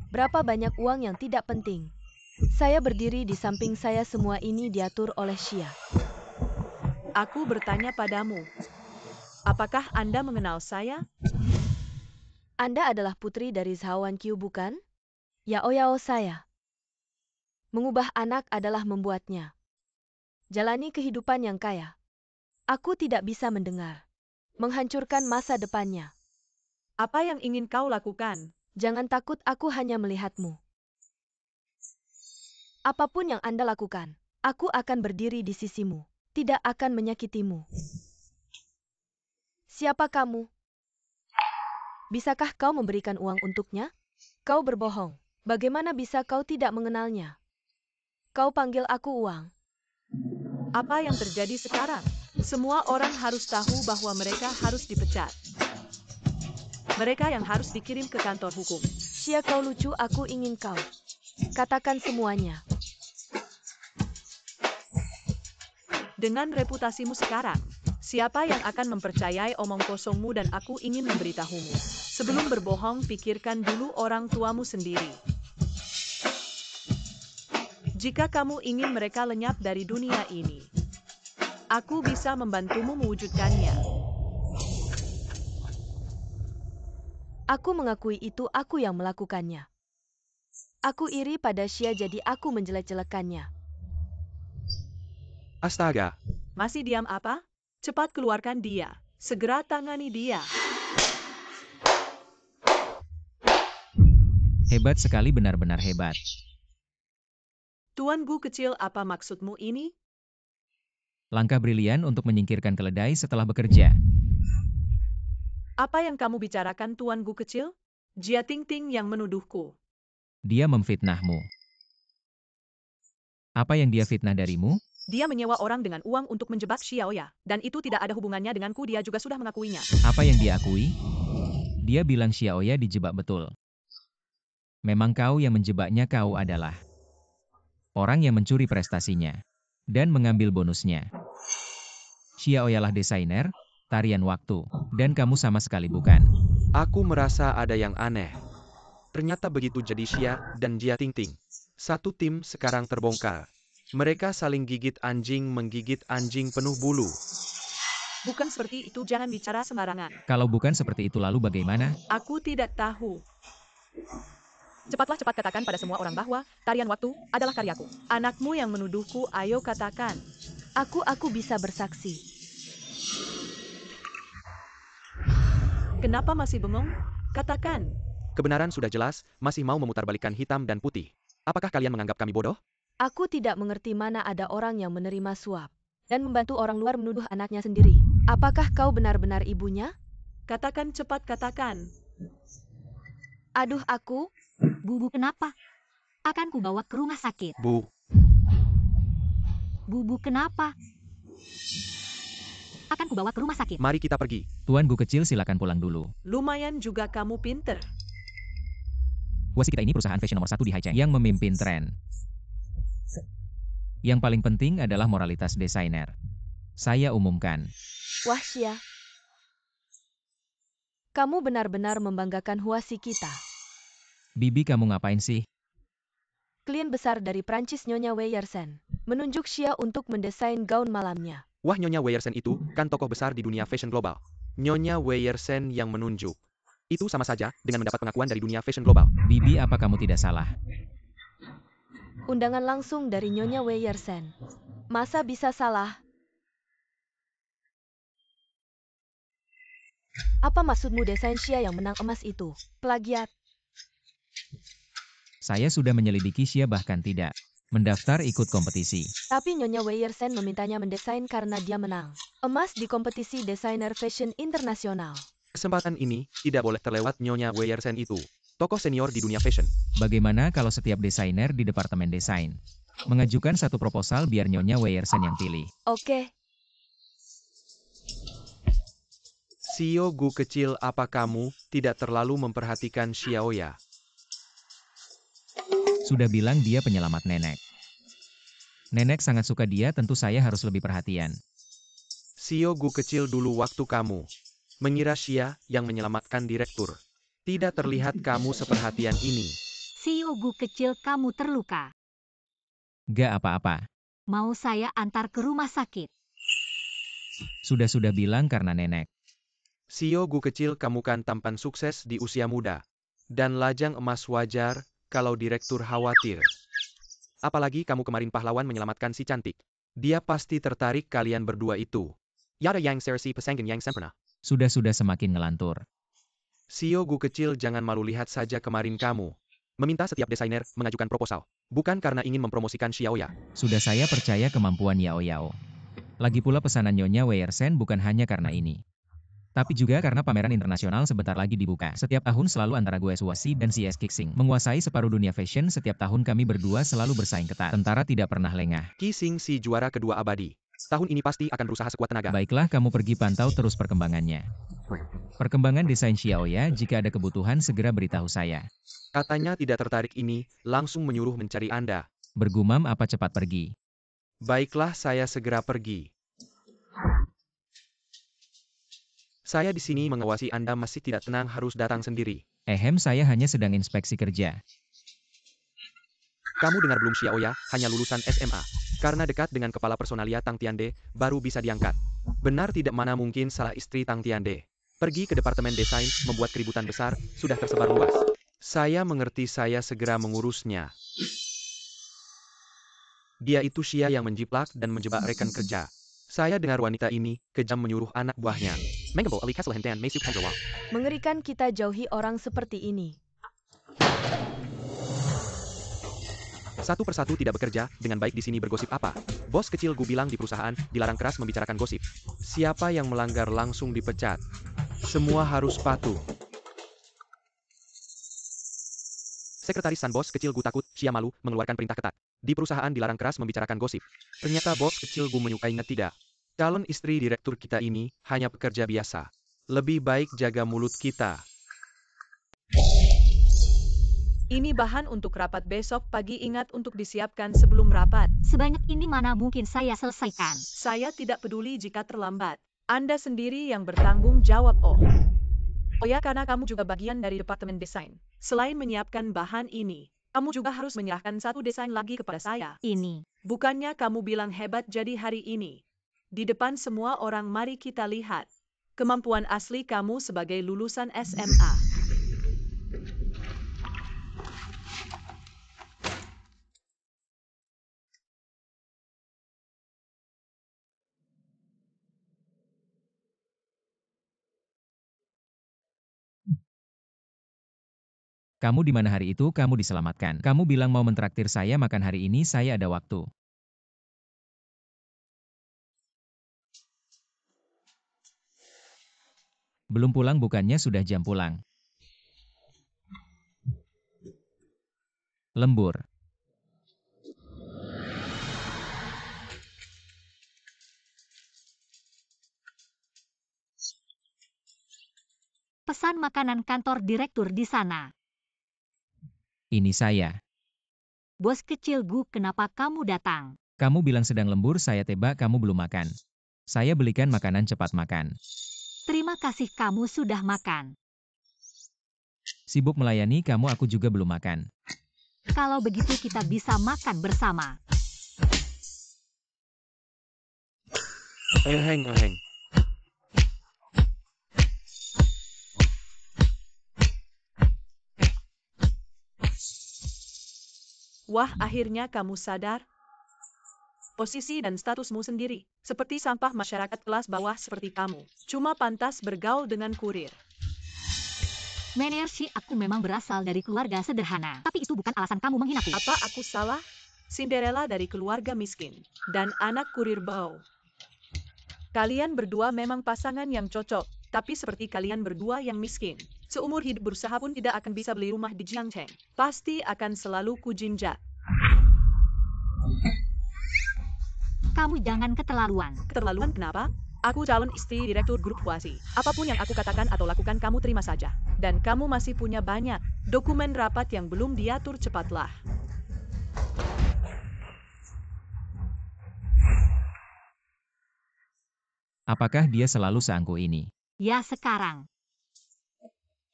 Berapa banyak uang yang tidak penting? Saya berdiri di samping saya, semua ini diatur oleh Xia. Aku bertanya padamu. Apakah Anda mengenal saya? Anda adalah putri dari Zhao Wanqiu, bukan? Yao Yao saya. Mengubah anak adalah membuatnya. Jalani kehidupan yang kaya. Aku tidak bisa mendengar. Menghancurkan masa depannya. Apa yang ingin kau lakukan? Jangan takut, aku hanya melihatmu. Apapun yang Anda lakukan, aku akan berdiri di sisimu. Tidak akan menyakitimu. Siapa kamu? Bisakah kau memberikan uang untuknya? Kau berbohong. Bagaimana bisa kau tidak mengenalnya? Kau panggil aku uang. Apa yang terjadi sekarang? Semua orang harus tahu bahwa mereka harus dipecat. Mereka yang harus dikirim ke kantor hukum. Xia, kau lucu, aku ingin kau. Katakan semuanya. Dengan reputasimu sekarang, siapa yang akan mempercayai omong kosongmu, dan aku ingin memberitahumu. Sebelum berbohong, pikirkan dulu orang tuamu sendiri. Jika kamu ingin mereka lenyap dari dunia ini, aku bisa membantumu mewujudkannya. Aku mengakui itu, aku yang melakukannya. Aku iri pada Xia, jadi aku menjelek-jelekannya. Astaga. Masih diam apa? Cepat keluarkan dia. Segera tangani dia. Hebat sekali, benar-benar hebat. Tuan Gu kecil, apa maksudmu ini? Langkah brilian untuk menyingkirkan keledai setelah bekerja. Apa yang kamu bicarakan, Tuan Gu kecil? Jia Tingting yang menuduhku. Dia memfitnahmu. Apa yang dia fitnah darimu? Dia menyewa orang dengan uang untuk menjebak Xiaoya, dan itu tidak ada hubungannya denganku, dia juga sudah mengakuinya. Apa yang dia akui? Dia bilang Xiaoya dijebak betul. Memang kau yang menjebaknya, kau adalah orang yang mencuri prestasinya dan mengambil bonusnya. Xiaoya lah desainer, tarian waktu, dan kamu sama sekali bukan. Aku merasa ada yang aneh. Ternyata begitu, jadi Xia dan Jia Tingting. Satu tim sekarang terbongkar. Mereka saling gigit anjing menggigit anjing penuh bulu. Bukan seperti itu, jangan bicara sembarangan. Kalau bukan seperti itu, lalu bagaimana? Aku tidak tahu. Cepat katakan pada semua orang bahwa tarian waktu adalah karyaku. Anakmu yang menuduhku, ayo katakan. Aku bisa bersaksi. Kenapa masih bengong? Katakan. Kebenaran sudah jelas, masih mau memutarbalikkan hitam dan putih. Apakah kalian menganggap kami bodoh? Aku tidak mengerti mana ada orang yang menerima suap. dan membantu orang luar menuduh anaknya sendiri. Apakah kau benar-benar ibunya? Katakan cepat, katakan. Aduh aku, Bubu kenapa? Akan kubawa ke rumah sakit. Bu, Bubu kenapa? Akan kubawa ke rumah sakit. mari kita pergi. Tuan Gu kecil silakan pulang dulu. Lumayan juga kamu pinter. Huasi kita ini perusahaan fashion nomor 1 di Haicheng yang memimpin tren. Yang paling penting adalah moralitas desainer. Saya umumkan. wah Xia. Kamu benar-benar membanggakan Huasi kita. Bibi kamu ngapain sih? Klien besar dari Prancis Nyonya Wei Yersen menunjuk Xia untuk mendesain gaun malamnya. Wah, Nyonya Weyersen itu kan tokoh besar di dunia fashion global. Nyonya Weyersen yang menunjuk. Itu sama saja dengan mendapat pengakuan dari dunia fashion global. Bibi apa kamu tidak salah? Undangan langsung dari Nyonya Wei Yersen. Masa bisa salah? Apa maksudmu desain Xia yang menang emas itu? Plagiat. Saya sudah menyelidiki Xia bahkan tidak mendaftar ikut kompetisi. Tapi Nyonya Wei Yersen memintanya mendesain karena dia menang emas di kompetisi desainer fashion internasional. Kesempatan ini tidak boleh terlewat. Nyonya Weyersen itu tokoh senior di dunia fashion. Bagaimana kalau setiap desainer di departemen desain mengajukan satu proposal biar Nyonya Weyersen yang pilih? Oke, Sio Gu kecil, apa kamu tidak terlalu memperhatikan Xiaoya? Sudah bilang dia penyelamat nenek. Nenek sangat suka dia, tentu saya harus lebih perhatian. Sio Gu kecil, dulu waktu kamu mengira Xia yang menyelamatkan direktur. Tidak terlihat kamu seperhatian ini. Sio Gu kecil, kamu terluka. Gak apa-apa. Mau saya antar ke rumah sakit? Sudah bilang karena nenek. Sio Gu kecil, kamu kan tampan sukses di usia muda. Dan lajang emas, wajar kalau direktur khawatir. Apalagi kamu kemarin pahlawan menyelamatkan si cantik. Dia pasti tertarik kalian berdua itu. Yada yang serasi pesanggen yang sempurna. Sudah semakin ngelantur. Sio Gu kecil, jangan malu, lihat saja kemarin kamu meminta setiap desainer mengajukan proposal. Bukan karena ingin mempromosikan Xiaoya. Sudah, saya percaya kemampuan Yao Yao. Lagi pula pesanan Nyonya Weyersen bukan hanya karena ini. Tapi juga karena pameran internasional sebentar lagi dibuka. Setiap tahun selalu antara gue Huasi dan CS Kixing menguasai separuh dunia fashion. Setiap tahun kami berdua selalu bersaing ketat. Tentara tidak pernah lengah. Kixing si juara kedua abadi. Tahun ini pasti akan berusaha sekuat tenaga. Baiklah, kamu pergi pantau terus perkembangannya. Perkembangan desain Xiaoya, jika ada kebutuhan segera beritahu saya. Katanya tidak tertarik ini, langsung menyuruh mencari Anda. Bergumam apa cepat pergi. Baiklah, saya segera pergi. Saya di sini mengawasi Anda, masih tidak tenang, harus datang sendiri. Saya hanya sedang inspeksi kerja. Kamu dengar belum, Xiaoya hanya lulusan SMA. Karena dekat dengan kepala personalia Tang Tiande, baru bisa diangkat. Benar tidak, mana mungkin salah istri Tang Tiande. Pergi ke departemen desain, membuat keributan besar, sudah tersebar luas. Saya mengerti, saya segera mengurusnya. Dia itu Xia yang menjiplak dan menjebak rekan kerja. Saya dengar wanita ini kejam menyuruh anak buahnya. Mengebo Ali Castle Hendan Mesuk Hendrawa. Mengerikan, kita jauhi orang seperti ini. Satu persatu tidak bekerja dengan baik di sini. Bergosip apa? Bos kecil Gu bilang di perusahaan dilarang keras membicarakan gosip. Siapa yang melanggar langsung dipecat. Semua harus patuh. Sekretaris San Bos kecil Gu takut Xia malu mengeluarkan perintah ketat. Di perusahaan dilarang keras membicarakan gosip. Ternyata bos kecil Gu menyukainya tidak. Calon istri direktur kita ini hanya pekerja biasa. Lebih baik jaga mulut kita. Ini bahan untuk rapat besok pagi, ingat untuk disiapkan sebelum rapat. Sebanyak ini mana mungkin saya selesaikan? Saya tidak peduli jika terlambat. Anda sendiri yang bertanggung jawab. Oh ya, karena kamu juga bagian dari departemen desain. Selain menyiapkan bahan ini, kamu juga harus menyerahkan satu desain lagi kepada saya. Ini. Bukannya kamu bilang hebat jadi hari ini. Di depan semua orang, mari kita lihat kemampuan asli kamu sebagai lulusan SMA. Kamu di mana hari itu? Kamu diselamatkan. Kamu bilang mau mentraktir saya makan hari ini, saya ada waktu. Belum pulang bukannya sudah jam pulang. Lembur. Pesan makanan kantor direktur di sana. Ini saya. Bos kecil Gu, kenapa kamu datang? Kamu bilang sedang lembur, saya tebak kamu belum makan. Saya belikan makanan cepat makan. Terima kasih kamu sudah makan. Sibuk melayani kamu, aku juga belum makan. Kalau begitu kita bisa makan bersama. Heng. Wah, akhirnya kamu sadar. Posisi dan statusmu sendiri, seperti sampah masyarakat kelas bawah seperti kamu, cuma pantas bergaul dengan kurir. Menersi, aku memang berasal dari keluarga sederhana. Tapi itu bukan alasan kamu menghinaku. Apa aku salah? Cinderella dari keluarga miskin, dan anak kurir bau. Kalian berdua memang pasangan yang cocok, tapi seperti kalian berdua yang miskin, seumur hidup berusaha pun tidak akan bisa beli rumah di Jiangcheng. Pasti akan selalu kujinjak. Kamu jangan keterlaluan. Keterlaluan kenapa? Aku calon istri direktur grup Huasi. Apapun yang aku katakan atau lakukan kamu terima saja. Dan kamu masih punya banyak dokumen rapat yang belum diatur, cepatlah. Apakah dia selalu seangkuh ini? Ya sekarang.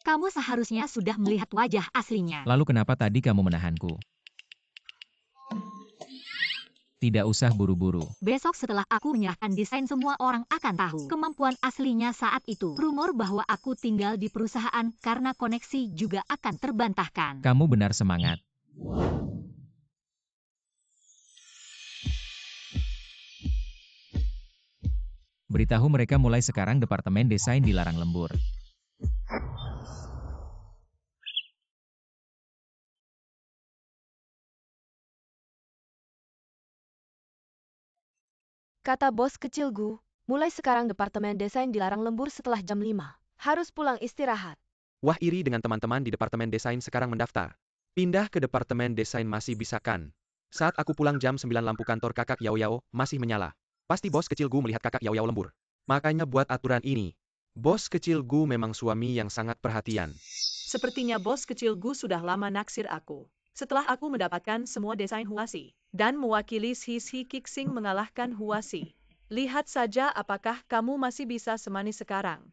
Kamu seharusnya sudah melihat wajah aslinya. Lalu kenapa tadi kamu menahanku? Tidak usah buru-buru. Besok setelah aku menyerahkan desain, semua orang akan tahu kemampuan aslinya saat itu. Rumor bahwa aku tinggal di perusahaan karena koneksi juga akan terbantahkan. Kamu benar semangat. Beritahu mereka mulai sekarang departemen desain dilarang lembur. Kata bos kecil Gu, mulai sekarang departemen desain dilarang lembur setelah jam 5. Harus pulang istirahat. Wah, iri dengan teman-teman di departemen desain sekarang mendaftar. Pindah ke departemen desain masih bisa kan? Saat aku pulang jam 9 lampu kantor kakak Yao masih menyala. Pasti bos kecil Gu melihat kakak Yao lembur. Makanya buat aturan ini. Bos kecil Gu memang suami yang sangat perhatian. Sepertinya bos kecil Gu sudah lama naksir aku. Setelah aku mendapatkan semua desain Huasi, dan mewakili Sisi Kixing mengalahkan Huasi. Lihat saja apakah kamu masih bisa semanis sekarang.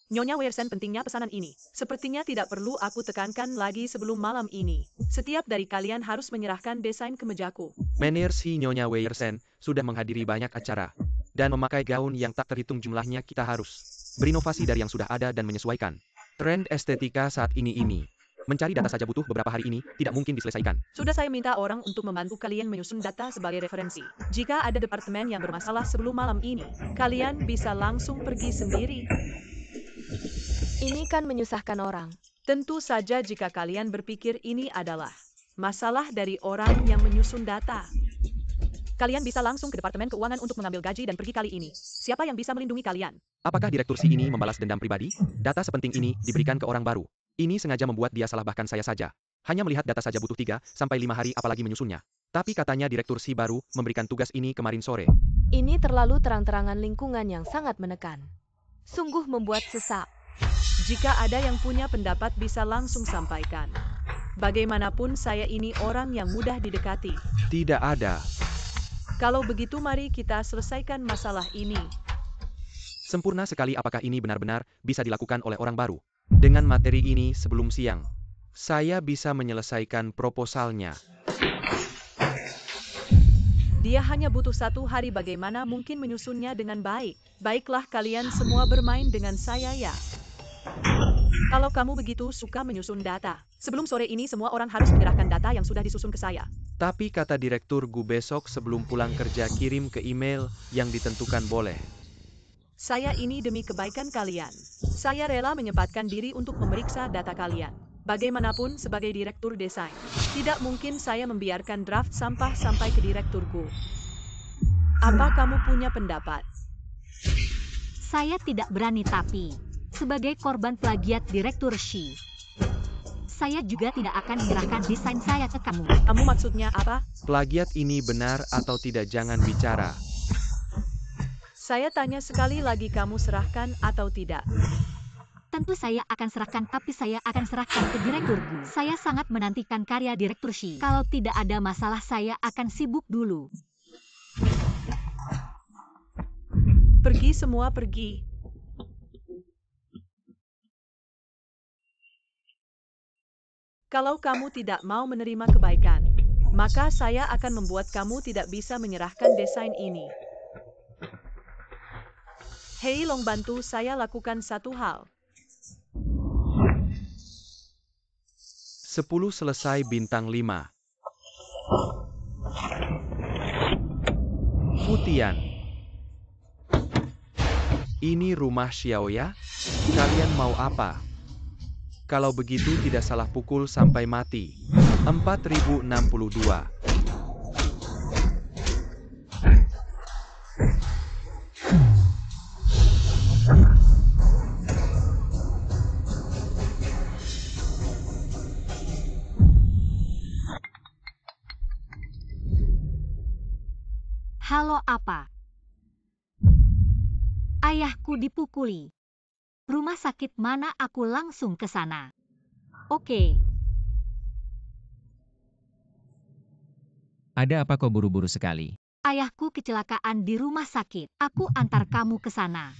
Nyonya Wiersen, pentingnya pesanan ini. Sepertinya tidak perlu aku tekankan lagi sebelum malam ini. Setiap dari kalian harus menyerahkan desain ke mejaku. Menersi Nyonya Wiersen sudah menghadiri banyak acara. Dan memakai gaun yang tak terhitung jumlahnya, kita harus berinovasi dari yang sudah ada dan menyesuaikan tren estetika saat ini. Mencari data saja butuh beberapa hari ini, tidak mungkin diselesaikan. Sudah saya minta orang untuk membantu kalian menyusun data sebagai referensi. Jika ada departemen yang bermasalah sebelum malam ini, kalian bisa langsung pergi sendiri. Ini kan menyusahkan orang. Tentu saja jika kalian berpikir ini adalah masalah dari orang yang menyusun data. Kalian bisa langsung ke Departemen Keuangan untuk mengambil gaji dan pergi kali ini. Siapa yang bisa melindungi kalian? Apakah direktur si ini membalas dendam pribadi? Data sepenting ini diberikan ke orang baru. Ini sengaja membuat dia salah, bahkan saya saja. Hanya melihat data saja butuh 3-5 hari, apalagi menyusunnya. Tapi katanya direktur si baru memberikan tugas ini kemarin sore. Ini terlalu terang-terangan lingkungan yang sangat menekan. Sungguh membuat sesak. Jika ada yang punya pendapat bisa langsung sampaikan. Bagaimanapun saya ini orang yang mudah didekati. Tidak ada. Kalau begitu mari kita selesaikan masalah ini. Sempurna sekali. Apakah ini benar-benar bisa dilakukan oleh orang baru? Dengan materi ini sebelum siang, saya bisa menyelesaikan proposalnya. Dia hanya butuh 1 hari, bagaimana mungkin menyusunnya dengan baik? Baiklah, kalian semua bermain dengan saya ya. Kalau kamu begitu suka menyusun data, sebelum sore ini semua orang harus menyerahkan data yang sudah disusun ke saya. Tapi kata direktur Gu, besok sebelum pulang kerja kirim ke email yang ditentukan boleh. Saya ini demi kebaikan kalian. Saya rela menyempatkan diri untuk memeriksa data kalian. Bagaimanapun sebagai direktur desain, tidak mungkin saya membiarkan draft sampah sampai ke direktur Gu. Apa kamu punya pendapat? Saya tidak berani tapi, sebagai korban plagiat Direktur Shi, saya juga tidak akan menyerahkan desain saya ke kamu. Kamu maksudnya apa? Plagiat ini benar atau tidak, jangan bicara. Saya tanya sekali lagi, kamu serahkan atau tidak? Tentu saya akan serahkan, tapi saya akan serahkan ke Direktur Gu. Saya sangat menantikan karya Direktur Shi. Kalau tidak ada masalah, saya akan sibuk dulu. Pergi semua, pergi. Kalau kamu tidak mau menerima kebaikan, maka saya akan membuat kamu tidak bisa menyerahkan desain ini. Hei Long, bantu saya lakukan satu hal. 10 selesai bintang 5. Futian. Ini rumah Xiaoya? Kalian mau apa? Kalau begitu tidak salah pukul sampai mati. 4062. Halo, apa? Ayahku dipukuli. Rumah sakit mana? Aku langsung ke sana. Oke. Ada apa kau buru-buru sekali? Ayahku kecelakaan di rumah sakit. Aku antar kamu ke sana.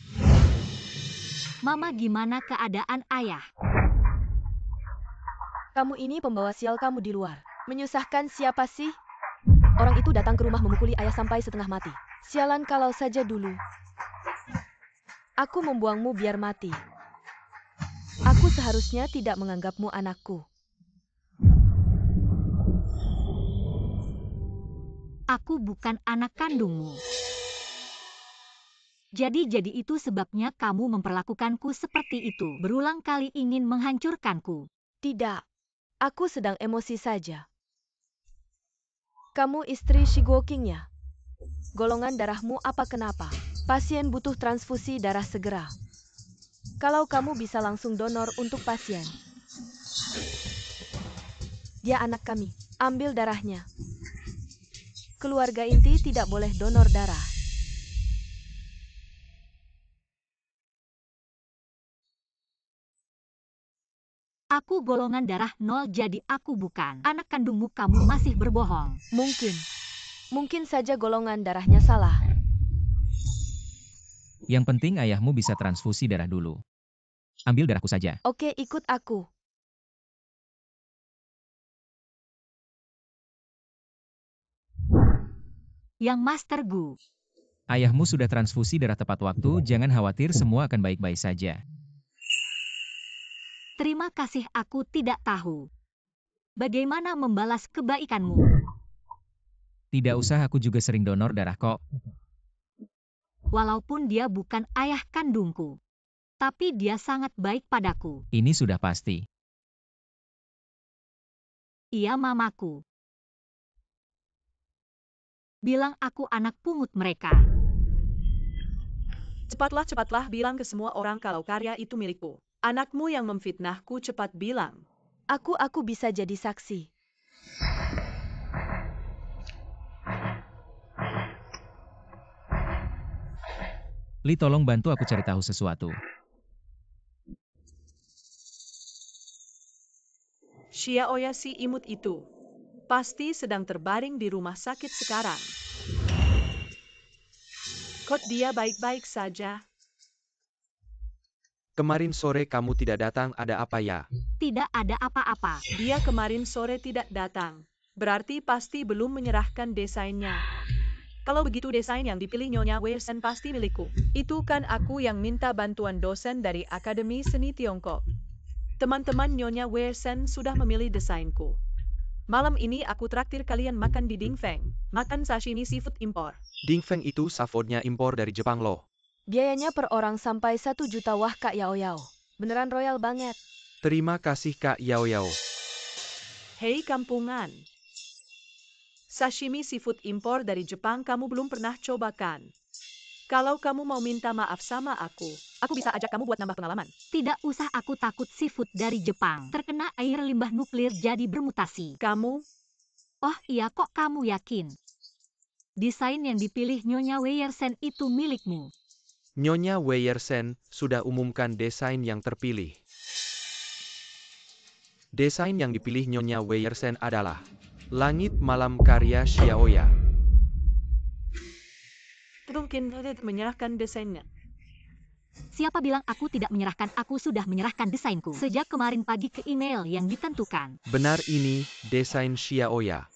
Mama, gimana keadaan ayah? Kamu ini pembawa sial, kamu di luar. Menyusahkan siapa sih? Orang itu datang ke rumah memukuli ayah sampai setengah mati. Sialan, kalau saja dulu aku membuangmu biar mati. Aku seharusnya tidak menganggapmu anakku. Aku bukan anak kandungmu. Jadi itu sebabnya kamu memperlakukanku seperti itu. Berulang kali ingin menghancurkanku. Tidak, aku sedang emosi saja. Kamu istri Shigo King ya? Golongan darahmu apa, kenapa? Pasien butuh transfusi darah segera. Kalau kamu bisa langsung donor untuk pasien. Dia anak kami, ambil darahnya. Keluarga inti tidak boleh donor darah. Aku golongan darah 0, jadi aku bukan anak kandungmu. Kamu masih berbohong. Mungkin saja golongan darahnya salah. Yang penting ayahmu bisa transfusi darah dulu. Ambil darahku saja. Oke, ikut aku. Yang Master Gu. Ayahmu sudah transfusi darah tepat waktu, jangan khawatir, semua akan baik-baik saja. Terima kasih, aku tidak tahu bagaimana membalas kebaikanmu. Tidak usah, aku juga sering donor darah kok. Walaupun dia bukan ayah kandungku, tapi dia sangat baik padaku. Ini sudah pasti. Ia mamaku. Bilang aku anak pungut mereka. Cepatlah bilang ke semua orang kalau karya itu milikku. Anakmu yang memfitnahku, cepat bilang. Aku bisa jadi saksi. Li, tolong bantu aku cari tahu sesuatu. Xiaoya si imut itu pasti sedang terbaring di rumah sakit sekarang. Kok dia baik-baik saja? Kemarin sore kamu tidak datang, ada apa ya? Tidak ada apa-apa. Dia kemarin sore tidak datang. Berarti pasti belum menyerahkan desainnya. Kalau begitu desain yang dipilih Nyonya Weirsen pasti milikku. Itu kan aku yang minta bantuan dosen dari Akademi Seni Tiongkok. Teman-teman Nyonya Weirsen sudah memilih desainku. Malam ini aku traktir kalian makan di Dingfeng. Makan sashimi seafood impor. Dingfeng itu safoodnya impor dari Jepang loh. Biayanya per orang sampai 1 juta, wah Kak Yao Yao. Beneran royal banget. Terima kasih Kak Yao Yao. Hei kampungan. Sashimi seafood impor dari Jepang kamu belum pernah coba kan? Kalau kamu mau minta maaf sama aku bisa ajak kamu buat nambah pengalaman. Tidak usah, aku takut seafood dari Jepang terkena air limbah nuklir jadi bermutasi. kamu. Oh iya, kok kamu yakin? Desain yang dipilih Nyonya Weyersen itu milikmu. Nyonya Weyersen sudah umumkan desain yang terpilih. Desain yang dipilih Nyonya Weyersen adalah Langit Malam karya Xiaoya. Mungkin menyerahkan desainnya. Siapa bilang aku tidak menyerahkan? Aku sudah menyerahkan desainku sejak kemarin pagi ke email yang ditentukan. Benar, ini desain Xiaoya.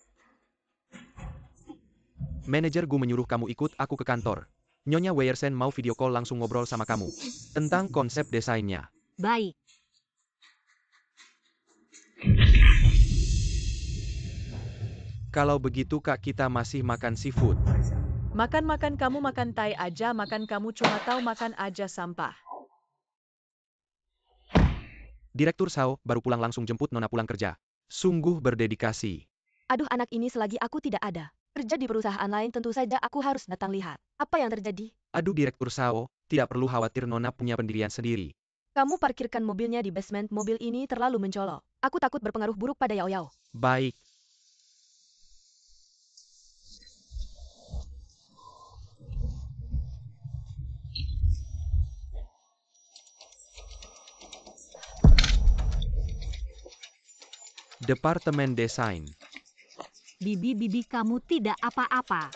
Manajer Gu menyuruh kamu ikut aku ke kantor. Nyonya Weyersen mau video call langsung ngobrol sama kamu tentang konsep desainnya. Baik. Kalau begitu Kak, kita masih makan seafood. Makan-makan kamu makan tai aja, makan kamu cuma tahu makan aja sampah. Direktur Sao baru pulang langsung jemput Nona pulang kerja. Sungguh berdedikasi. Aduh, anak ini selagi aku tidak ada. Kerja di perusahaan lain tentu saja aku harus datang lihat. Apa yang terjadi? Aduh Direktur Sao, tidak perlu khawatir, Nona punya pendirian sendiri. Kamu parkirkan mobilnya di basement, mobil ini terlalu mencolok. Aku takut berpengaruh buruk pada Yao Yao. Baik. Departemen Desain. Bibi, kamu tidak apa-apa.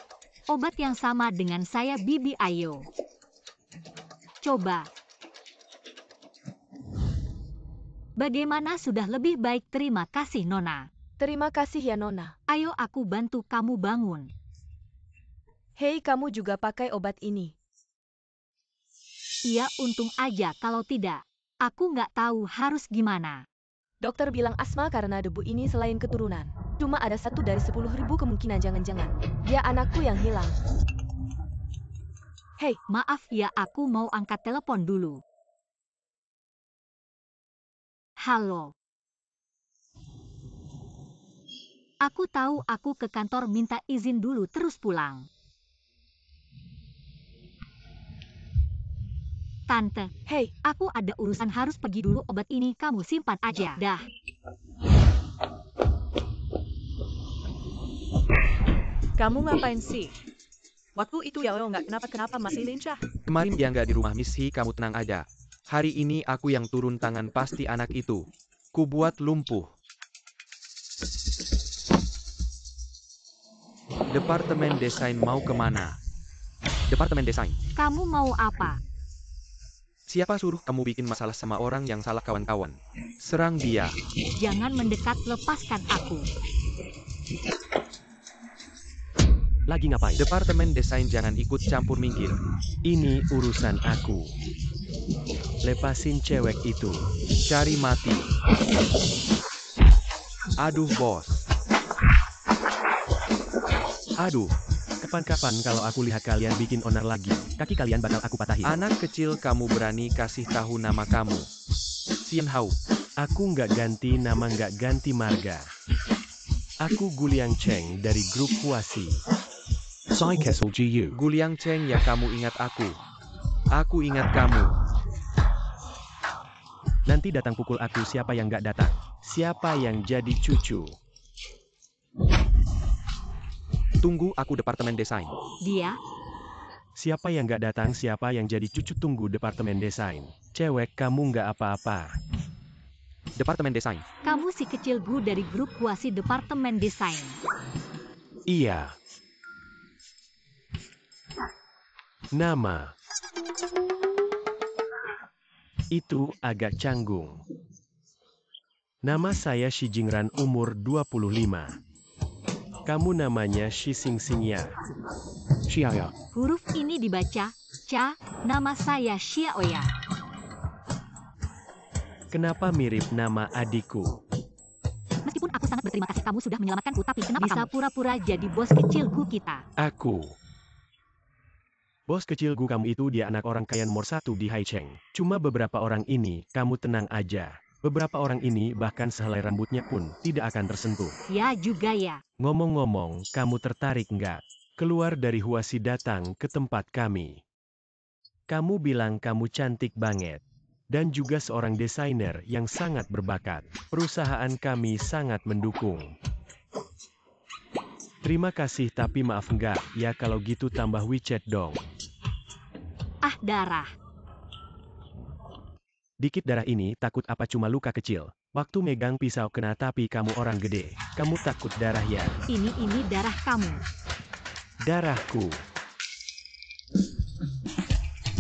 Obat yang sama dengan saya, Bibi, ayo. Coba. Bagaimana, sudah lebih baik? Terima kasih, Nona. Terima kasih ya, Nona. Ayo aku bantu kamu bangun. Hei, kamu juga pakai obat ini. Iya, untung aja, kalau tidak, aku nggak tahu harus gimana. Dokter bilang asma karena debu ini selain keturunan. Cuma ada 1 dari 10.000 kemungkinan, jangan-jangan dia anakku yang hilang. Hei, Maaf ya, aku mau angkat telepon dulu. Halo. Aku tahu, aku ke kantor minta izin dulu terus pulang. Tante, hei, aku ada urusan harus pergi dulu, obat ini kamu simpan aja. Dah. Kamu ngapain sih? Waktu itu Yao nggak kenapa-kenapa, masih lincah. Kemarin dia nggak di rumah, Miss Hi, kamu tenang aja. Hari ini aku yang turun tangan, pasti anak itu ku buat lumpuh. Departemen Desain mau kemana? Departemen Desain. Kamu mau apa? Siapa suruh kamu bikin masalah sama orang yang salah, kawan-kawan? Serang dia. Jangan mendekat, lepaskan aku. Lagi ngapain? Departemen Desain jangan ikut campur, minggir. Ini urusan aku. Lepasin cewek itu. Cari mati. Aduh bos. Aduh. Kapan-kapan kalau aku lihat kalian bikin onar lagi, kaki kalian bakal aku patahin. Anak kecil, kamu berani kasih tahu nama kamu? Xian Hao. Aku nggak ganti nama, nggak ganti marga. Aku Guliang Cheng dari grup Huasi. Sai Kessel GU. Guliang Cheng ya, kamu ingat aku. Aku ingat kamu. Nanti datang pukul aku, siapa yang nggak datang. Siapa yang jadi cucu. Tunggu, aku Departemen Desain. Dia? Siapa yang nggak datang, siapa yang jadi cucu, tunggu Departemen Desain. Cewek, kamu nggak apa-apa. Departemen Desain. Kamu si kecil Gu dari grup Huasi Departemen Desain. Iya. Nama. Itu agak canggung. Nama saya Shi Jingran, umur 25. Kamu namanya Shi Xingxing ya? Xiaoya. Huruf ini dibaca Cha, nama saya Xiaoya. Kenapa mirip nama adikku? Meskipun aku sangat berterima kasih kamu sudah menyelamatkanku, tapi kenapa bisa pura-pura jadi bos kecil Gu kita? Aku. Bos kecil Gu kamu itu dia anak orang kaya nomor 1 di Haicheng. Cuma beberapa orang ini, kamu tenang aja. Beberapa orang ini bahkan sehelai rambutnya pun tidak akan tersentuh. Ya juga ya. Ngomong-ngomong, kamu tertarik nggak? Keluar dari Huasi datang ke tempat kami. Kamu bilang kamu cantik banget. Dan juga seorang desainer yang sangat berbakat. Perusahaan kami sangat mendukung. Terima kasih tapi maaf enggak, ya kalau gitu tambah WeChat dong. Ah, darah. Dikit darah ini takut apa cuma luka kecil. Waktu megang pisau kena tapi kamu orang gede. Kamu takut darah ya? Ini darah kamu. Darahku.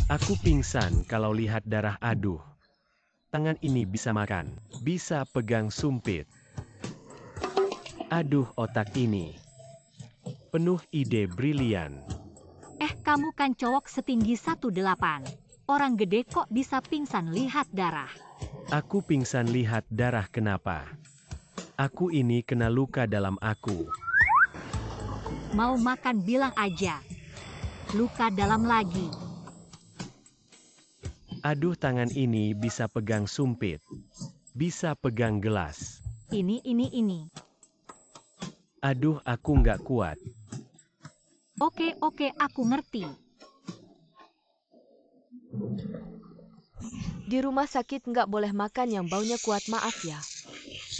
Aku pingsan kalau lihat darah. Aduh. Tangan ini bisa makan. Bisa pegang sumpit. Aduh, otak ini. Penuh ide brilian. Kamu kan cowok setinggi 1,8. Orang gede kok bisa pingsan lihat darah. Aku pingsan lihat darah kenapa? Aku ini kena luka dalam aku. Mau makan bilang aja. Luka dalam lagi. Aduh, tangan ini bisa pegang sumpit. Bisa pegang gelas. Ini. Aduh, aku nggak kuat. Oke, aku ngerti. Di rumah sakit nggak boleh makan yang baunya kuat, maaf ya.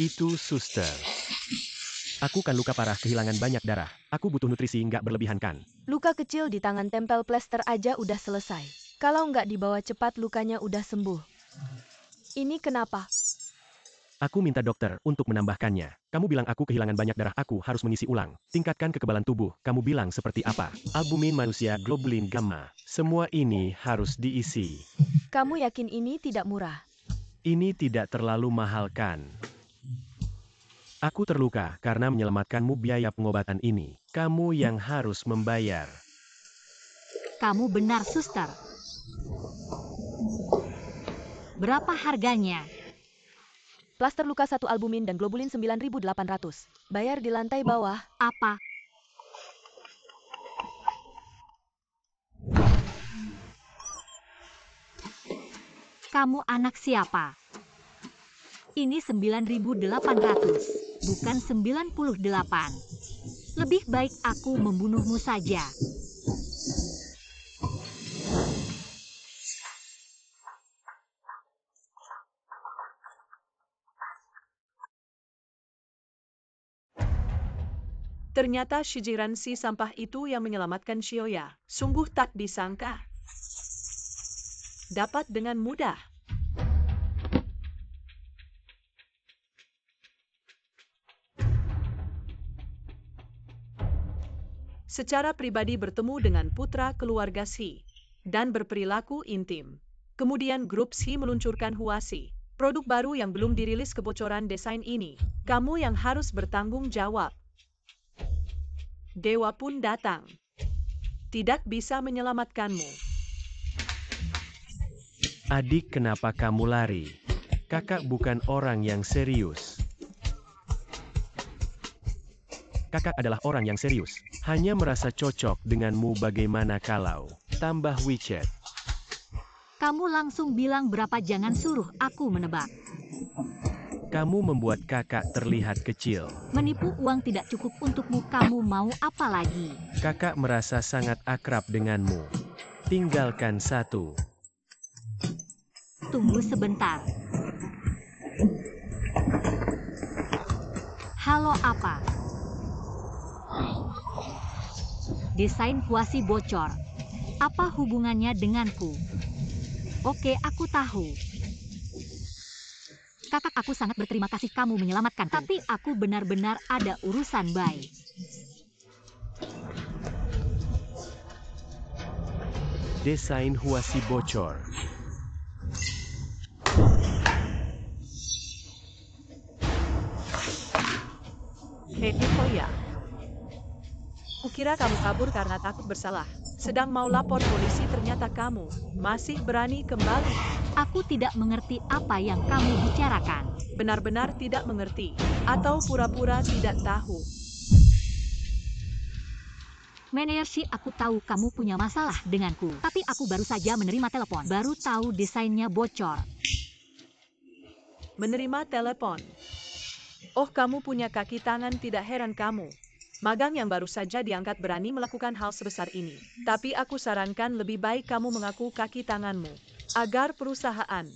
Itu suster. Aku kan luka parah, kehilangan banyak darah. Aku butuh nutrisi, nggak berlebihan kan? Luka kecil di tangan tempel plester aja udah selesai. Kalau nggak dibawa cepat lukanya udah sembuh. Ini kenapa? Aku minta dokter untuk menambahkannya. Kamu bilang aku kehilangan banyak darah, aku harus mengisi ulang. Tingkatkan kekebalan tubuh. Kamu bilang seperti apa? Albumin manusia, globulin gamma. Semua ini harus diisi. Kamu yakin ini tidak murah? Ini tidak terlalu mahal kan? Aku terluka karena menyelamatkanmu, biaya pengobatan ini. Kamu yang harus membayar. Kamu benar, suster. Berapa harganya? Plaster luka 1 albumin dan globulin 9.800. Bayar di lantai bawah. Apa? Kamu anak siapa? Ini 9.800, bukan 98. Lebih baik aku membunuhmu saja. Ternyata Shijiran si sampah itu yang menyelamatkan Shioya. Sungguh tak disangka. Dapat dengan mudah. Secara pribadi bertemu dengan putra keluarga Si dan berperilaku intim. Kemudian grup Si meluncurkan Huasi, produk baru yang belum dirilis. Kebocoran desain ini, kamu yang harus bertanggung jawab. Dewa pun datang. Tidak bisa menyelamatkanmu. Adik, kenapa kamu lari? Kakak bukan orang yang serius. Kakak adalah orang yang serius. Hanya merasa cocok denganmu. Bagaimana kalau tambah WeChat? Kamu langsung bilang berapa, jangan suruh aku menebak. Kamu membuat kakak terlihat kecil. Menipu uang tidak cukup untukmu, kamu mau apa lagi? Kakak merasa sangat akrab denganmu. Tinggalkan satu. Tunggu sebentar. Halo, apa? Desain Huasi bocor. Apa hubungannya denganku? Oke, aku tahu. Kakak, aku sangat berterima kasih kamu menyelamatkan. Tapi aku benar-benar ada urusan baik. Desain Huasi bocor. Hei Koya. Kukira kamu kabur karena takut bersalah. Sedang mau lapor polisi, ternyata kamu masih berani kembali. Aku tidak mengerti apa yang kamu bicarakan. Benar-benar tidak mengerti. Atau pura-pura tidak tahu. Menersi, aku tahu kamu punya masalah denganku. Tapi aku baru saja menerima telepon. Baru tahu desainnya bocor. Menerima telepon. Oh, kamu punya kaki tangan, tidak heran kamu Magang yang baru saja diangkat berani melakukan hal sebesar ini. Tapi aku sarankan lebih baik kamu mengaku kaki tanganmu, agar perusahaan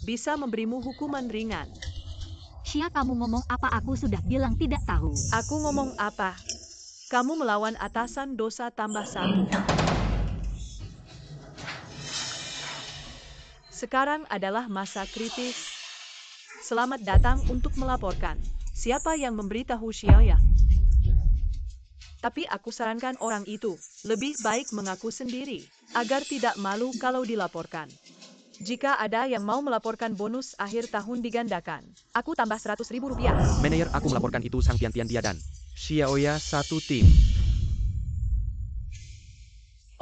bisa memberimu hukuman ringan. Xia, kamu ngomong apa? Aku sudah bilang tidak tahu. Aku ngomong apa? Kamu melawan atasan, dosa tambah 1. Sekarang adalah masa kritis. Selamat datang untuk melaporkan. Siapa yang memberitahu Xiaoya? Tapi aku sarankan orang itu lebih baik mengaku sendiri, agar tidak malu kalau dilaporkan. Jika ada yang mau melaporkan bonus akhir tahun digandakan, aku tambah 100.000 rupiah. Manajer, aku melaporkan itu Sang Tian dia dan Xiaoya satu tim.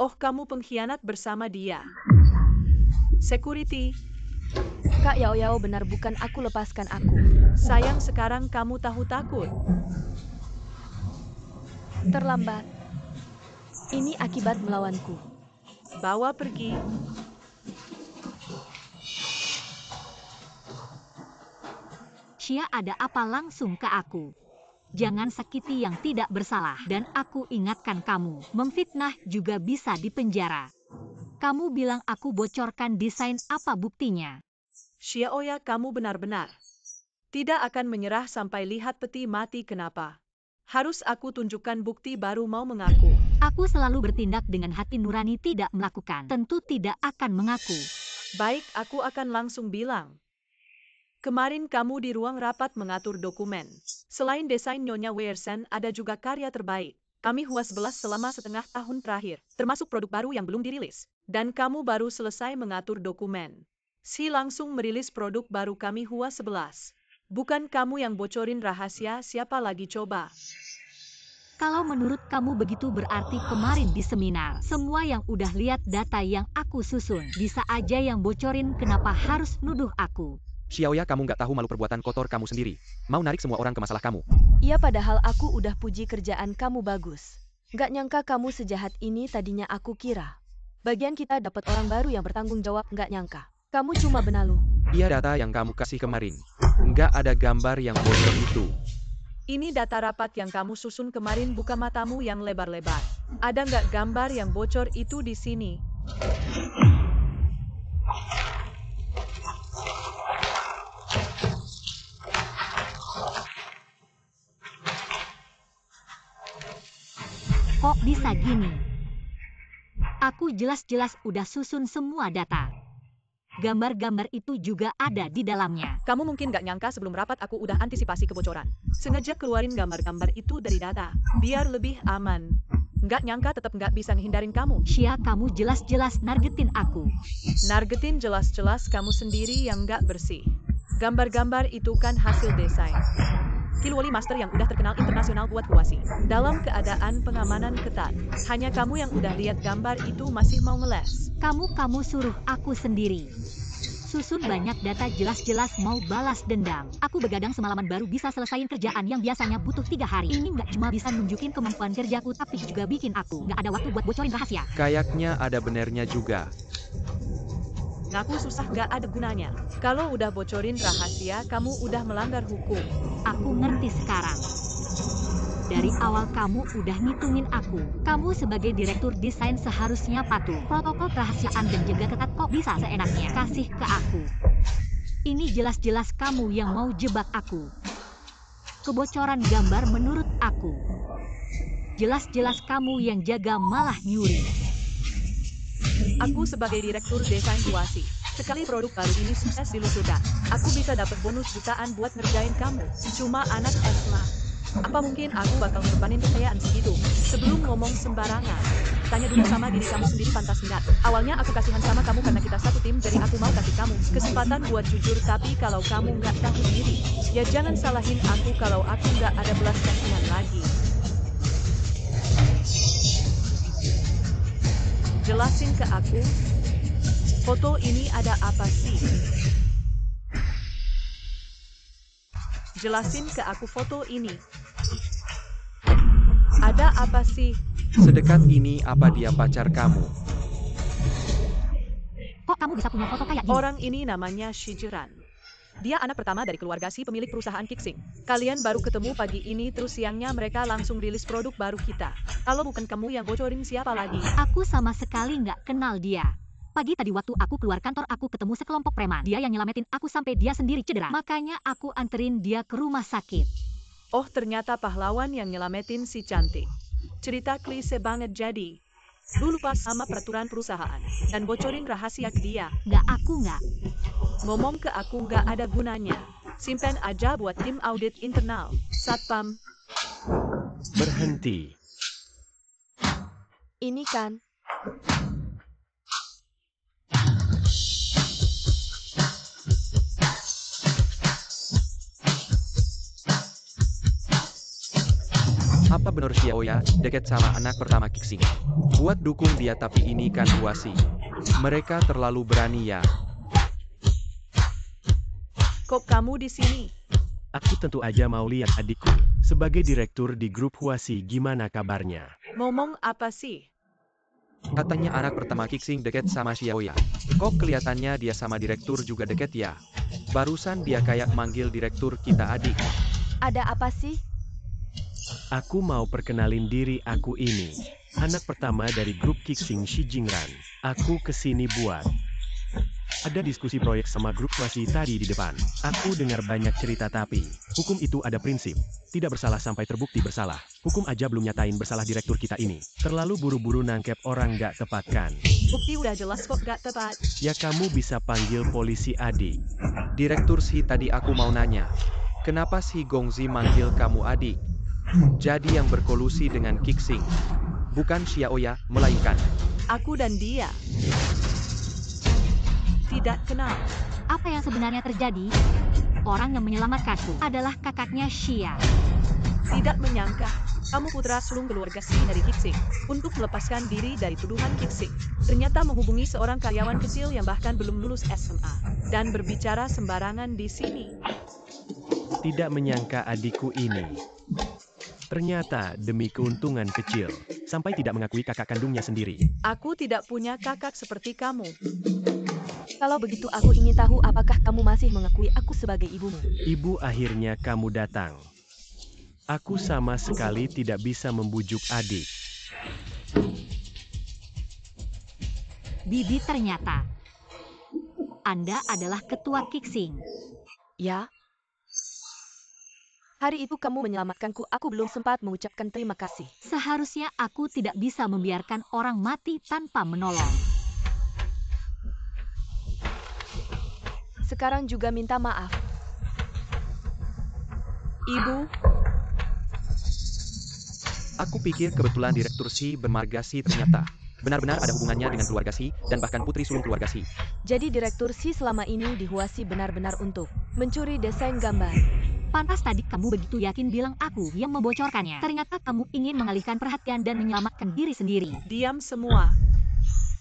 Oh, kamu pengkhianat bersama dia. Security. Kak Yao Yao, benar bukan aku, lepaskan aku. Sayang, sekarang kamu tahu takut. Terlambat. Ini akibat melawanku. Bawa pergi. Xia, ada apa? Langsung ke aku. Jangan sakiti yang tidak bersalah. Dan aku ingatkan kamu, memfitnah juga bisa dipenjara. Kamu bilang aku bocorkan desain, apa buktinya? Xiaoya, kamu benar-benar tidak akan menyerah sampai lihat peti mati. Kenapa? Harus aku tunjukkan bukti baru mau mengaku? Aku selalu bertindak dengan hati nurani, tidak melakukan. Tentu tidak akan mengaku. Baik, aku akan langsung bilang. Kemarin kamu di ruang rapat mengatur dokumen. Selain desain Nyonya Weirsen, ada juga karya terbaik kami Hua 11 selama setengah tahun terakhir, termasuk produk baru yang belum dirilis. Dan kamu baru selesai mengatur dokumen. Si langsung merilis produk baru kami Hua 11. Bukan kamu yang bocorin rahasia, siapa lagi coba? Kalau menurut kamu begitu, berarti kemarin di seminar, semua yang udah lihat data yang aku susun, bisa aja yang bocorin. Kenapa harus nuduh aku? Xiaoya, kamu nggak tahu malu perbuatan kotor kamu sendiri. Mau narik semua orang ke masalah kamu. Iya, padahal aku udah puji kerjaan kamu bagus. Nggak nyangka kamu sejahat ini, tadinya aku kira. Bagian kita dapat orang baru yang bertanggung jawab, nggak nyangka. Kamu cuma benalu. Iya, data yang kamu kasih kemarin. Nggak ada gambar yang bocor itu. Ini data rapat yang kamu susun kemarin, buka matamu yang lebar-lebar. Ada nggak gambar yang bocor itu di sini? Kok bisa gini? Aku jelas-jelas udah susun semua data. Gambar-gambar itu juga ada di dalamnya. Kamu mungkin gak nyangka sebelum rapat aku udah antisipasi kebocoran. Sengaja keluarin gambar-gambar itu dari data, biar lebih aman. Nggak nyangka tetap nggak bisa ngehindarin kamu. Xia, kamu jelas-jelas nargetin aku. Nargetin jelas-jelas kamu sendiri yang nggak bersih. Gambar-gambar itu kan hasil desain Kilwoli Master yang udah terkenal internasional buat Huasi. Dalam keadaan pengamanan ketat, hanya kamu yang udah lihat gambar itu masih mau ngeles. Kamu suruh aku sendiri. Susun banyak data, jelas-jelas mau balas dendam. Aku begadang semalaman baru bisa selesaiin kerjaan yang biasanya butuh 3 hari. Ini nggak cuma bisa nunjukin kemampuan kerjaku, tapi juga bikin aku nggak ada waktu buat bocorin rahasia. Kayaknya ada benernya juga. Ngaku susah nggak ada gunanya. Kalau udah bocorin rahasia, kamu udah melanggar hukum. Aku ngerti sekarang. Dari awal kamu udah ngitungin aku. Kamu sebagai direktur desain seharusnya patuh protokol kerahasiaan dan jaga ketat, kok bisa seenaknya kasih ke aku. Ini jelas-jelas kamu yang mau jebak aku. Kebocoran gambar menurut aku. Jelas-jelas kamu yang jaga malah nyuri. Aku sebagai direktur desain Huasi, sekali produk baru ini sukses diluncurkan, aku bisa dapat bonus jutaan buat ngerjain kamu. Cuma anak Esma. Apa mungkin aku bakal ngorbanin kekayaan segitu? Sebelum ngomong sembarangan, tanya dulu sama diri kamu sendiri, pantas enggak? Awalnya aku kasihan sama kamu karena kita satu tim, jadi aku mau kasih kamu kesempatan buat jujur. Tapi kalau kamu nggak tahu diri, ya jangan salahin aku kalau aku nggak ada belas kasihan lagi. Jelasin ke aku, foto ini ada apa sih? Jelasin ke aku foto ini. Ada apa sih? Sedekat ini apa dia pacar kamu? Kok kamu bisa punya foto kayak gini? Orang ini namanya Shijiran. Dia anak pertama dari keluarga si pemilik perusahaan Kixing. Kalian baru ketemu pagi ini terus siangnya mereka langsung rilis produk baru kita. Kalau bukan kamu yang bocorin siapa lagi? Aku sama sekali nggak kenal dia. Pagi tadi waktu aku keluar kantor aku ketemu sekelompok preman. Dia yang nyelamatin aku sampai dia sendiri cedera. Makanya aku anterin dia ke rumah sakit. Oh, ternyata pahlawan yang nyelamatin si cantik. Cerita klise banget jadi. Lu lupa sama peraturan perusahaan dan bocorin rahasia ke dia. Aku nggak. Ngomong ke aku nggak ada gunanya. Simpen aja buat tim audit internal. Satpam. Berhenti. Ini kan. Apa benar Xiaoya deket sama anak pertama Kixing? Buat dukung dia tapi ini kan Huasi. Mereka terlalu berani ya. Kok kamu di sini? Aku tentu aja mau lihat adikku. Sebagai direktur di grup Huasi, gimana kabarnya? Ngomong apa sih? Katanya anak pertama Kixing deket sama Xiaoya. Kok kelihatannya dia sama direktur juga deket ya? Barusan dia kayak manggil direktur kita adik. Ada apa sih? Aku mau perkenalin diri, aku ini anak pertama dari grup Kixing Xi Jingran. Aku kesini buat ada diskusi proyek sama grup Huasi tadi di depan. Aku dengar banyak cerita tapi hukum itu ada prinsip. Tidak bersalah sampai terbukti bersalah. Hukum aja belum nyatain bersalah direktur kita ini. Terlalu buru-buru nangkep orang gak tepat kan? Bukti udah jelas kok gak tepat. Ya kamu bisa panggil polisi adik. Direktur Si tadi aku mau nanya. Kenapa si Gongzi manggil kamu adik? Jadi yang berkolusi dengan Kixing. Bukan Xiaoya, melainkan Aku dan dia tidak kenal. Apa yang sebenarnya terjadi? Orang yang menyelamatkanku adalah kakaknya Xia. Tidak menyangka, kamu putra sulung keluarga Si dari Kixing. Untuk melepaskan diri dari tuduhan Kixing, ternyata menghubungi seorang karyawan kecil yang bahkan belum lulus SMA. Dan berbicara sembarangan di sini. Tidak menyangka adikku ini. Ternyata demi keuntungan kecil, sampai tidak mengakui kakak kandungnya sendiri. Aku tidak punya kakak seperti kamu. Kalau begitu aku ingin tahu apakah kamu masih mengakui aku sebagai ibumu? Ibu, akhirnya kamu datang. Aku sama sekali tidak bisa membujuk adik. Bibi, ternyata Anda adalah ketua Kixing. Ya. Hari itu kamu menyelamatkanku, aku belum sempat mengucapkan terima kasih. Seharusnya aku tidak bisa membiarkan orang mati tanpa menolong. Sekarang juga minta maaf. Ibu, aku pikir kebetulan direktur Si bermarga Si ternyata benar-benar ada hubungannya dengan keluarga Si dan bahkan putri sulung keluarga Si. Jadi direktur Si selama ini di Huasi benar-benar untuk mencuri desain gambar. Pantas tadi kamu begitu yakin bilang aku yang membocorkannya. Ternyata kamu ingin mengalihkan perhatian dan menyelamatkan diri sendiri. diam semua.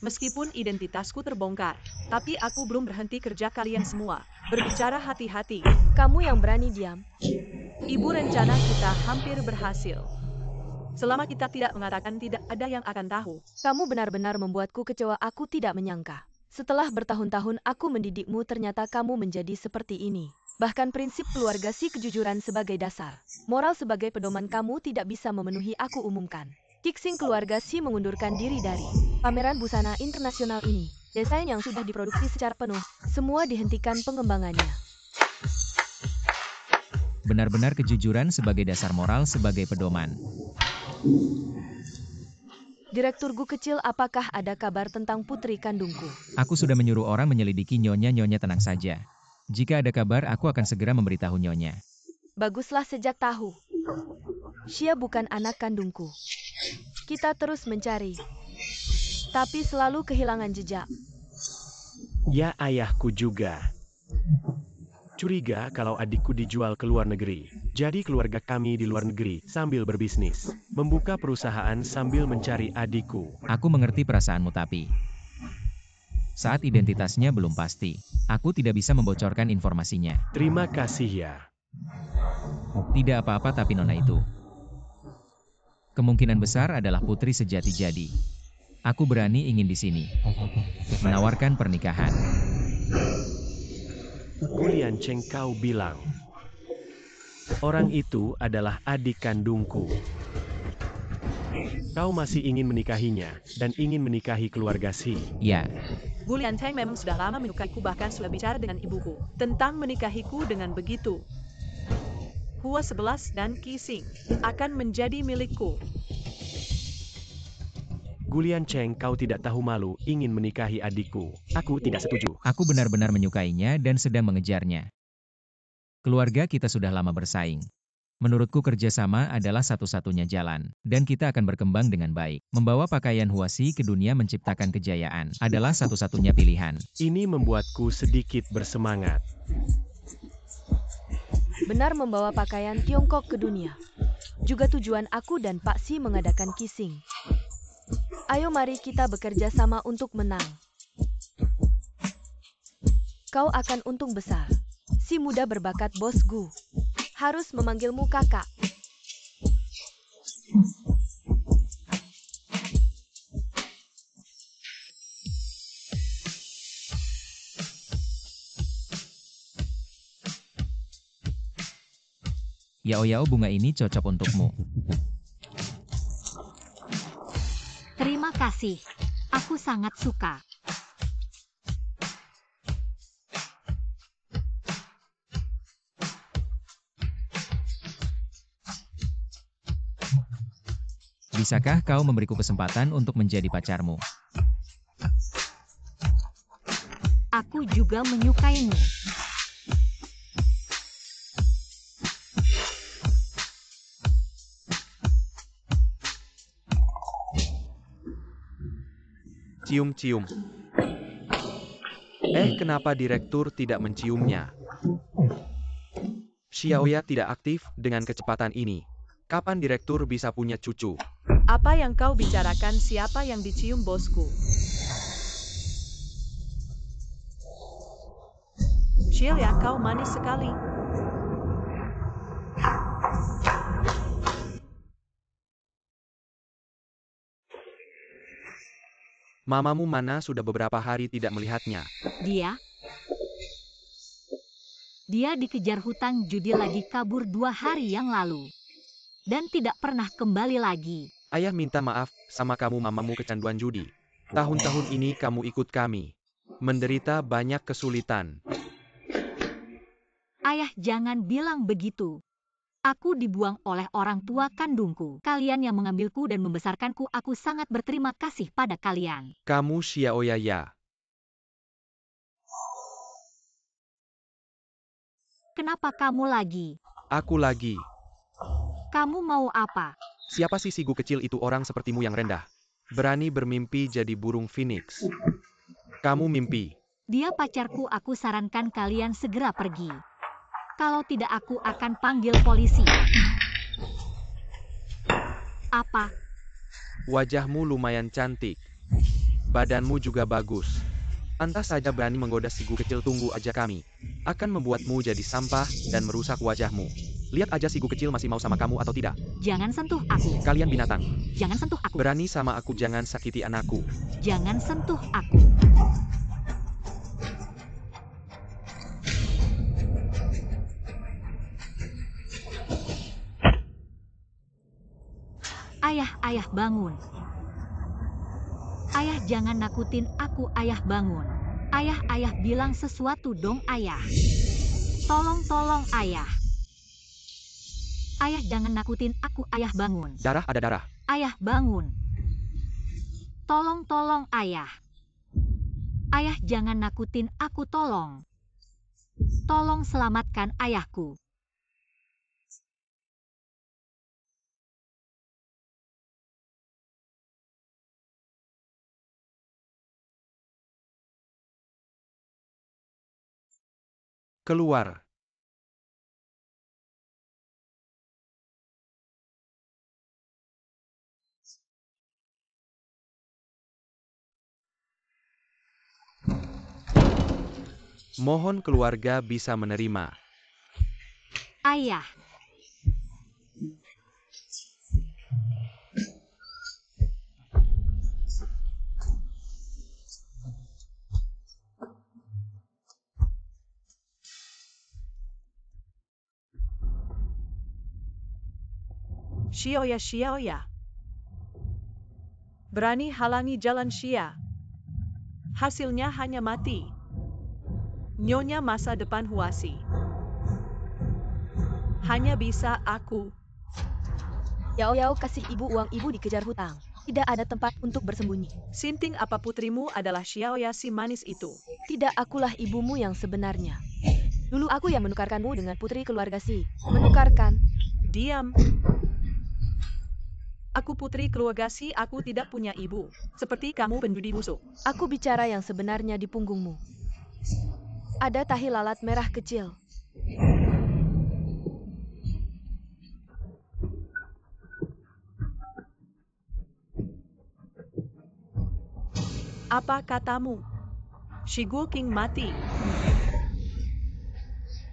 Meskipun identitasku terbongkar, tapi aku belum berhenti kerja kalian semua. Berbicara hati-hati. Kamu yang berani diam. Ibu, rencana kita hampir berhasil. Selama kita tidak mengatakan, tidak ada yang akan tahu. Kamu benar-benar membuatku kecewa, aku tidak menyangka. Setelah bertahun-tahun aku mendidikmu, ternyata kamu menjadi seperti ini. Bahkan prinsip keluarga Si kejujuran sebagai dasar. Moral sebagai pedoman kamu tidak bisa memenuhi, aku umumkan. Kixing keluarga Si mengundurkan diri dari pameran busana internasional ini. Desain yang sudah diproduksi secara penuh, semua dihentikan pengembangannya. Benar-benar kejujuran sebagai dasar moral sebagai pedoman. Direkturku kecil, apakah ada kabar tentang putri kandungku? Aku sudah menyuruh orang menyelidiki Nyonya tenang saja. Jika ada kabar, aku akan segera memberitahu Nyonya. Baguslah, sejak tahu Xia bukan anak kandungku. Kita terus mencari, tapi selalu kehilangan jejak. Ya, ayahku juga curiga kalau adikku dijual ke luar negeri. Jadi keluarga kami di luar negeri sambil berbisnis, membuka perusahaan sambil mencari adikku. Aku mengerti perasaanmu tapi saat identitasnya belum pasti, aku tidak bisa membocorkan informasinya. Terima kasih ya. Tidak apa-apa, tapi Nona itu kemungkinan besar adalah putri sejati. Jadi aku berani ingin di sini menawarkan pernikahan. Gulian Cheng Kau bilang, orang itu adalah adik kandungku. Kau masih ingin menikahinya, dan ingin menikahi keluarga Si. Ya, Gulian Cheng memang sudah lama menyukaiku, bahkan sudah bicara dengan ibuku tentang menikahiku. Dengan begitu, Hua 11 dan Qixing akan menjadi milikku. Gulian Cheng, kau tidak tahu malu ingin menikahi adikku. Aku tidak setuju. aku benar-benar menyukainya dan sedang mengejarnya. Keluarga kita sudah lama bersaing. Menurutku kerjasama adalah satu-satunya jalan, dan kita akan berkembang dengan baik. Membawa pakaian Huasi ke dunia menciptakan kejayaan adalah satu-satunya pilihan. Ini membuatku sedikit bersemangat. Benar, membawa pakaian Tiongkok ke dunia. Juga tujuan aku dan Pak Si mengadakan Qixing. Ayo mari kita bekerja sama untuk menang. Kau akan untung besar. Si muda berbakat Bos Gu harus memanggilmu kakak. Yao bunga ini cocok untukmu. Terima kasih. Aku sangat suka. Bisakah kau memberiku kesempatan untuk menjadi pacarmu? Aku juga menyukaimu. Cium-cium. Kenapa direktur tidak menciumnya? Xiaoya tidak aktif dengan kecepatan ini. Kapan direktur bisa punya cucu? Apa yang kau bicarakan? Siapa yang dicium, bosku? Xiaoya, kau manis sekali. Mamamu mana? Sudah beberapa hari tidak melihatnya. Dia dikejar hutang judi lagi, kabur 2 hari yang lalu. Dan tidak pernah kembali lagi. Ayah minta maaf sama kamu, mamamu kecanduan judi. Tahun-tahun ini kamu ikut kami. Menderita banyak kesulitan. Ayah, jangan bilang begitu. Aku dibuang oleh orang tua kandungku. Kalian yang mengambilku dan membesarkanku, aku sangat berterima kasih pada kalian. Kamu Xiaoya ya? Kenapa kamu lagi? Aku lagi. Kamu mau apa? Siapa sih si Gu kecil itu? Orang sepertimu yang rendah. Berani bermimpi jadi burung phoenix. Kamu mimpi. Dia pacarku, aku sarankan kalian segera pergi. Kalau tidak, aku akan panggil polisi. Apa? Wajahmu lumayan cantik. Badanmu juga bagus. Pantas saja berani menggoda si Gu kecil. Tunggu aja, kami akan membuatmu jadi sampah dan merusak wajahmu. Lihat aja si Gu kecil masih mau sama kamu atau tidak. Jangan sentuh aku. Kalian binatang. Jangan sentuh aku. Berani sama aku, jangan sakiti anakku. Jangan sentuh aku. Ayah, bangun. Ayah, jangan nakutin aku. Ayah, bangun. Ayah, bilang sesuatu dong, ayah. Tolong, ayah. Ayah, jangan nakutin aku. Ayah, bangun. Darah, ada darah. Ayah, bangun. Tolong, ayah. Ayah, jangan nakutin aku, tolong. Tolong selamatkan ayahku. Keluar. Mohon keluarga bisa menerima. Ayah. Xiaoya. Berani halangi jalan Xia. Hasilnya hanya mati. Nyonya masa depan Huasi. Hanya bisa aku. Yao kasih ibu uang, ibu dikejar hutang. Tidak ada tempat untuk bersembunyi. Sinting apa putrimu adalah Xiaoya si manis itu? Tidak, akulah ibumu yang sebenarnya. Dulu aku yang menukarkanmu dengan putri keluarga Si. Menukarkan. Diam. Aku putri keluarga Si, aku tidak punya ibu. Seperti kamu penjudi busuk. Aku bicara yang sebenarnya di punggungmu. Ada tahi lalat merah kecil. Apa katamu? Shiguo King mati.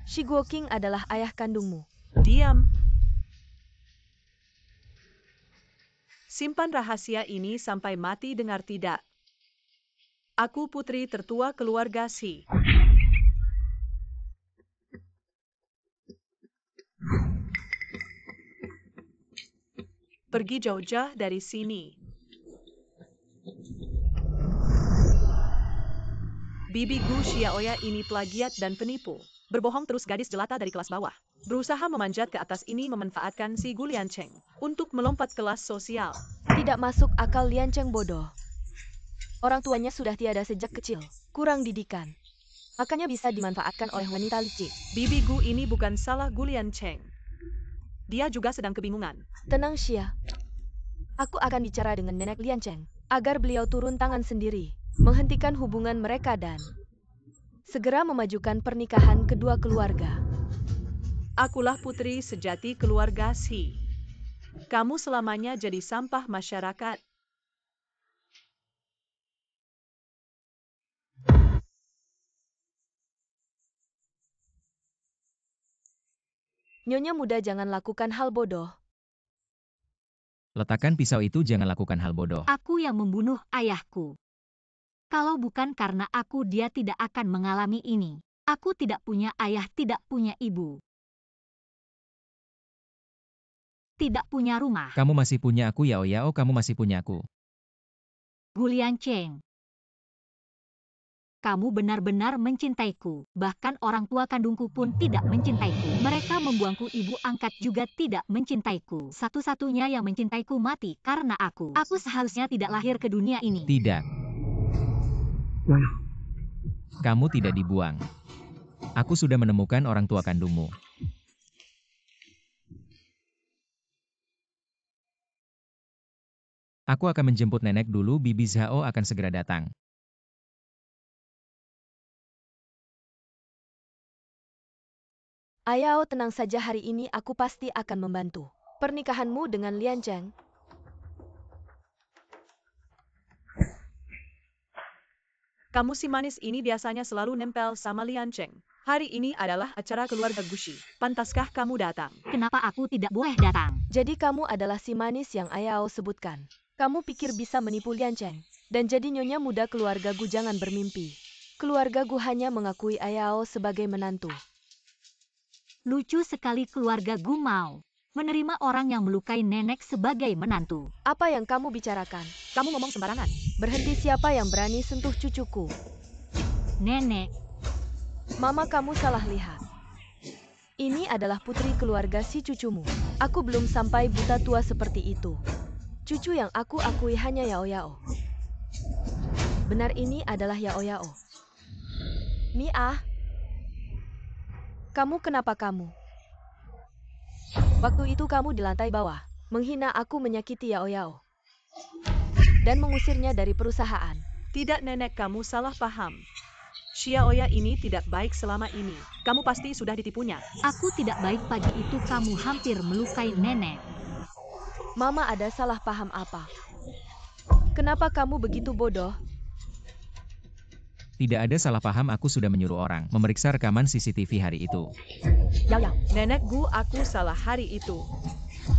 Shiguo King adalah ayah kandungmu. Diam. Simpan rahasia ini sampai mati, dengar tidak? Aku putri tertua keluarga Si. Pergi jauh-jauh dari sini. Bibi Gu Xiaoya ini plagiat dan penipu. Berbohong terus, gadis jelata dari kelas bawah. Berusaha memanjat ke atas ini memanfaatkan si Gu Liancheng untuk melompat kelas sosial. Tidak masuk akal, Liancheng bodoh. Orang tuanya sudah tiada sejak kecil. Kurang didikan. Makanya bisa dimanfaatkan oleh wanita licik. Bibi Gu ini bukan salah Gu Liancheng. Dia juga sedang kebingungan. Tenang, Xia. Aku akan bicara dengan nenek Liancheng agar beliau turun tangan sendiri, menghentikan hubungan mereka dan segera memajukan pernikahan kedua keluarga. Akulah putri sejati keluarga Si. Kamu selamanya jadi sampah masyarakat. Nyonya muda, jangan lakukan hal bodoh. Letakkan pisau itu, jangan lakukan hal bodoh. Aku yang membunuh ayahku. Kalau bukan karena aku, dia tidak akan mengalami ini. Aku tidak punya ayah, tidak punya ibu. Tidak punya rumah. Kamu masih punya aku, Yao, kamu masih punya aku. Gu Liancheng. Kamu benar-benar mencintaiku. Bahkan orang tua kandungku pun tidak mencintaiku. Mereka membuangku, ibu angkat juga tidak mencintaiku. Satu-satunya yang mencintaiku mati karena aku. Aku seharusnya tidak lahir ke dunia ini. Tidak. Kamu tidak dibuang. Aku sudah menemukan orang tua kandungmu. Aku akan menjemput nenek dulu, Bibi Zhao akan segera datang. Ayao, tenang saja, hari ini aku pasti akan membantu. Pernikahanmu dengan Liancheng. Kamu si manis ini biasanya selalu nempel sama Liancheng. Hari ini adalah acara keluarga Gushi. Pantaskah kamu datang? Kenapa aku tidak boleh datang? Jadi kamu adalah si manis yang Ayao sebutkan. Kamu pikir bisa menipu Liancheng dan jadi nyonya muda keluarga Gu? Jangan bermimpi. Keluarga Gu hanya mengakui Ayao sebagai menantu. Lucu sekali, keluarga Gu mau menerima orang yang melukai nenek sebagai menantu. Apa yang kamu bicarakan? Kamu ngomong sembarangan. Berhenti, siapa yang berani sentuh cucuku? Nenek. Mama, kamu salah lihat. Ini adalah putri keluarga si cucumu. Aku belum sampai buta tua seperti itu. Cucu yang aku akui hanya Yao. Benar, ini adalah Yao. Mia. Kamu kenapa kamu? Waktu itu kamu di lantai bawah, menghina aku, menyakiti Yao. Dan mengusirnya dari perusahaan. Tidak, nenek, kamu salah paham. Xiaoya ini tidak baik selama ini. Kamu pasti sudah ditipunya. Aku tidak baik, pagi itu kamu hampir melukai nenek. Mama, ada salah paham apa? Kenapa kamu begitu bodoh? Tidak ada salah paham, aku sudah menyuruh orang memeriksa rekaman CCTV hari itu. Yao, nenek Gu, aku salah hari itu.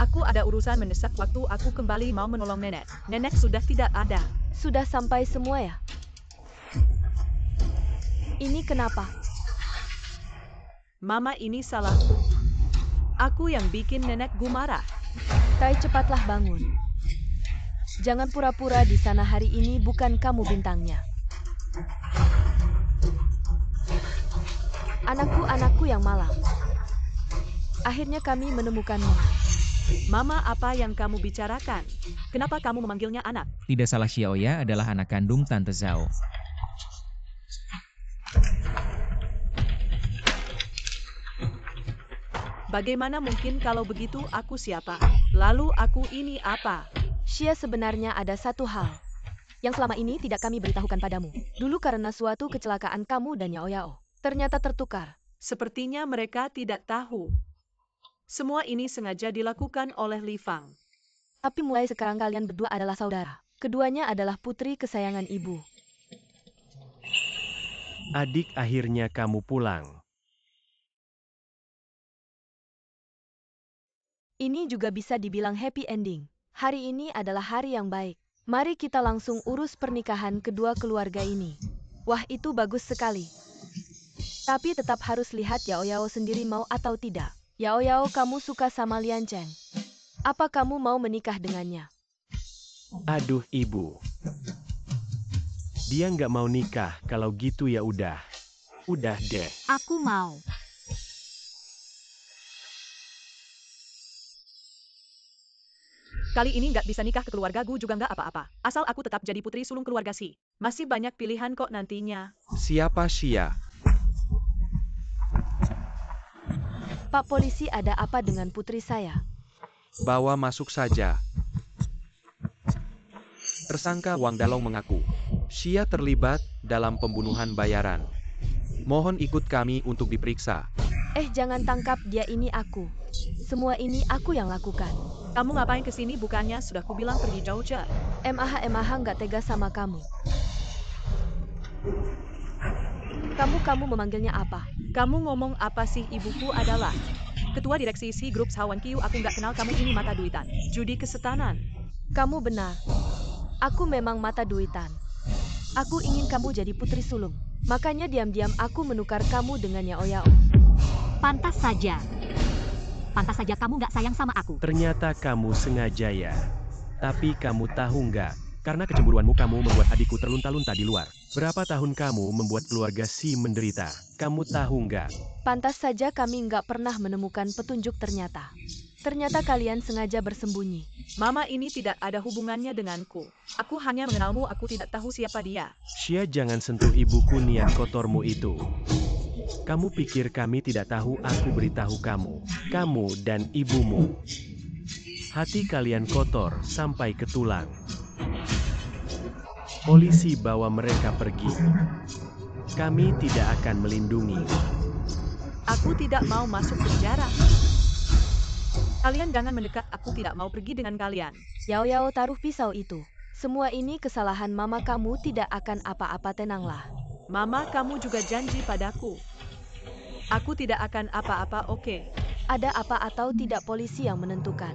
Aku ada urusan mendesak, waktu aku kembali mau menolong nenek. Nenek sudah tidak ada. Sudah sampai semua ya? Ini kenapa? Mama, ini salahku. Aku yang bikin nenek Gu marah. Tai, cepatlah bangun. Jangan pura-pura di sana, hari ini bukan kamu bintangnya. Anakku yang malang. Akhirnya kami menemukanmu. Mama, apa yang kamu bicarakan? Kenapa kamu memanggilnya anak? Tidak salah, Xiaoya adalah anak kandung Tante Zhao. Bagaimana mungkin kalau begitu aku siapa? Lalu aku ini apa? Xia, sebenarnya ada satu hal yang selama ini tidak kami beritahukan padamu. Dulu karena suatu kecelakaan kamu dan Yao Yao ternyata tertukar. Sepertinya mereka tidak tahu. Semua ini sengaja dilakukan oleh Li Fang. Tapi mulai sekarang kalian berdua adalah saudara. Keduanya adalah putri kesayangan ibu. Adik, akhirnya kamu pulang. Ini juga bisa dibilang happy ending. Hari ini adalah hari yang baik. Mari kita langsung urus pernikahan kedua keluarga ini. Wah, itu bagus sekali. Tapi tetap harus lihat Yao Yao sendiri mau atau tidak. Yao Yao, kamu suka sama Lian Cheng. Apa kamu mau menikah dengannya? Aduh, ibu. Dia nggak mau nikah, kalau gitu ya udah. Udah deh. Aku mau. Kali ini nggak bisa nikah ke keluarga Gu juga nggak apa-apa. Asal aku tetap jadi putri sulung keluarga Si. Masih banyak pilihan kok nantinya. Siapa Xia? Pak polisi, ada apa dengan putri saya? Bawa masuk saja. Tersangka Wang Dalong mengaku, Xia terlibat dalam pembunuhan bayaran. Mohon ikut kami untuk diperiksa. Jangan tangkap dia, ini aku. Semua ini aku yang lakukan. Kamu ngapain kesini? Bukannya sudah kubilang pergi jauh aja. MAH nggak tega sama kamu. Kamu memanggilnya apa? Kamu ngomong apa sih? Ibuku adalah ketua direksi Si Group Hawan Kiu. Aku nggak kenal kamu, ini mata duitan. Judi kesetanan. Kamu benar. Aku memang mata duitan. Aku ingin kamu jadi putri sulung. Makanya diam-diam aku menukar kamu dengan Yao Yao. Pantas saja. Pantas saja kamu nggak sayang sama aku. Ternyata kamu sengaja ya. Tapi kamu tahu nggak? Karena kecemburuanmu kamu membuat adikku terlunta-lunta di luar. Berapa tahun kamu membuat keluarga Si menderita? Kamu tahu nggak? Pantas saja kami nggak pernah menemukan petunjuk ternyata. Ternyata kalian sengaja bersembunyi. Mama, ini tidak ada hubungannya denganku. Aku hanya mengenalmu, aku tidak tahu siapa dia. Xia, jangan sentuh ibuku, niat kotormu itu. Kamu pikir kami tidak tahu? Aku beritahu kamu. Kamu dan ibumu. Hati kalian kotor sampai ke tulang. Polisi bawa mereka pergi. Kami tidak akan melindungi. Aku tidak mau masuk penjara. Kalian jangan mendekat, aku tidak mau pergi dengan kalian. Yao Yao, taruh pisau itu. Semua ini kesalahan mama kamu, tidak akan apa-apa, tenanglah. Mama, kamu juga janji padaku. Aku tidak akan apa-apa, oke? Ada apa atau tidak polisi yang menentukan.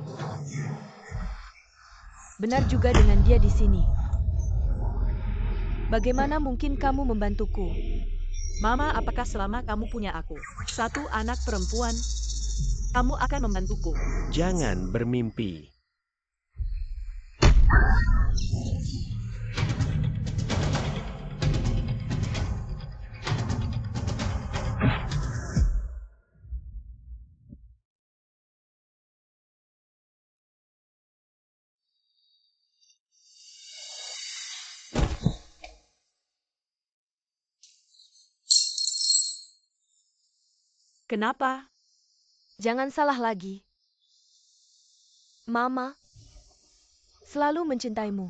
Benar juga dengan dia di sini. Bagaimana mungkin kamu membantuku? Mama, apakah selama kamu punya aku, satu anak perempuan, kamu akan membantuku? Jangan bermimpi. Kenapa? Jangan salah lagi. Mama selalu mencintaimu.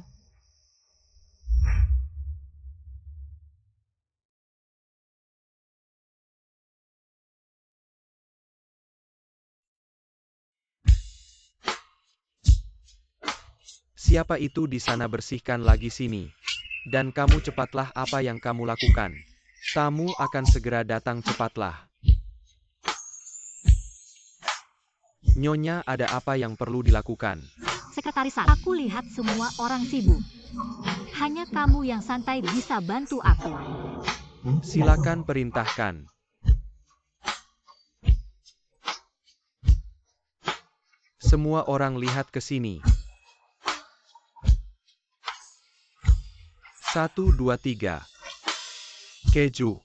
Siapa itu di sana? Bersihkan lagi sini. Dan kamu cepatlah, apa yang kamu lakukan? Tamu akan segera datang, cepatlah. Nyonya, ada apa yang perlu dilakukan? Sekretaris, aku lihat semua orang sibuk. Hanya kamu yang santai bisa bantu aku. Silakan perintahkan. Semua orang lihat ke sini. 1, 2, 3. Keju.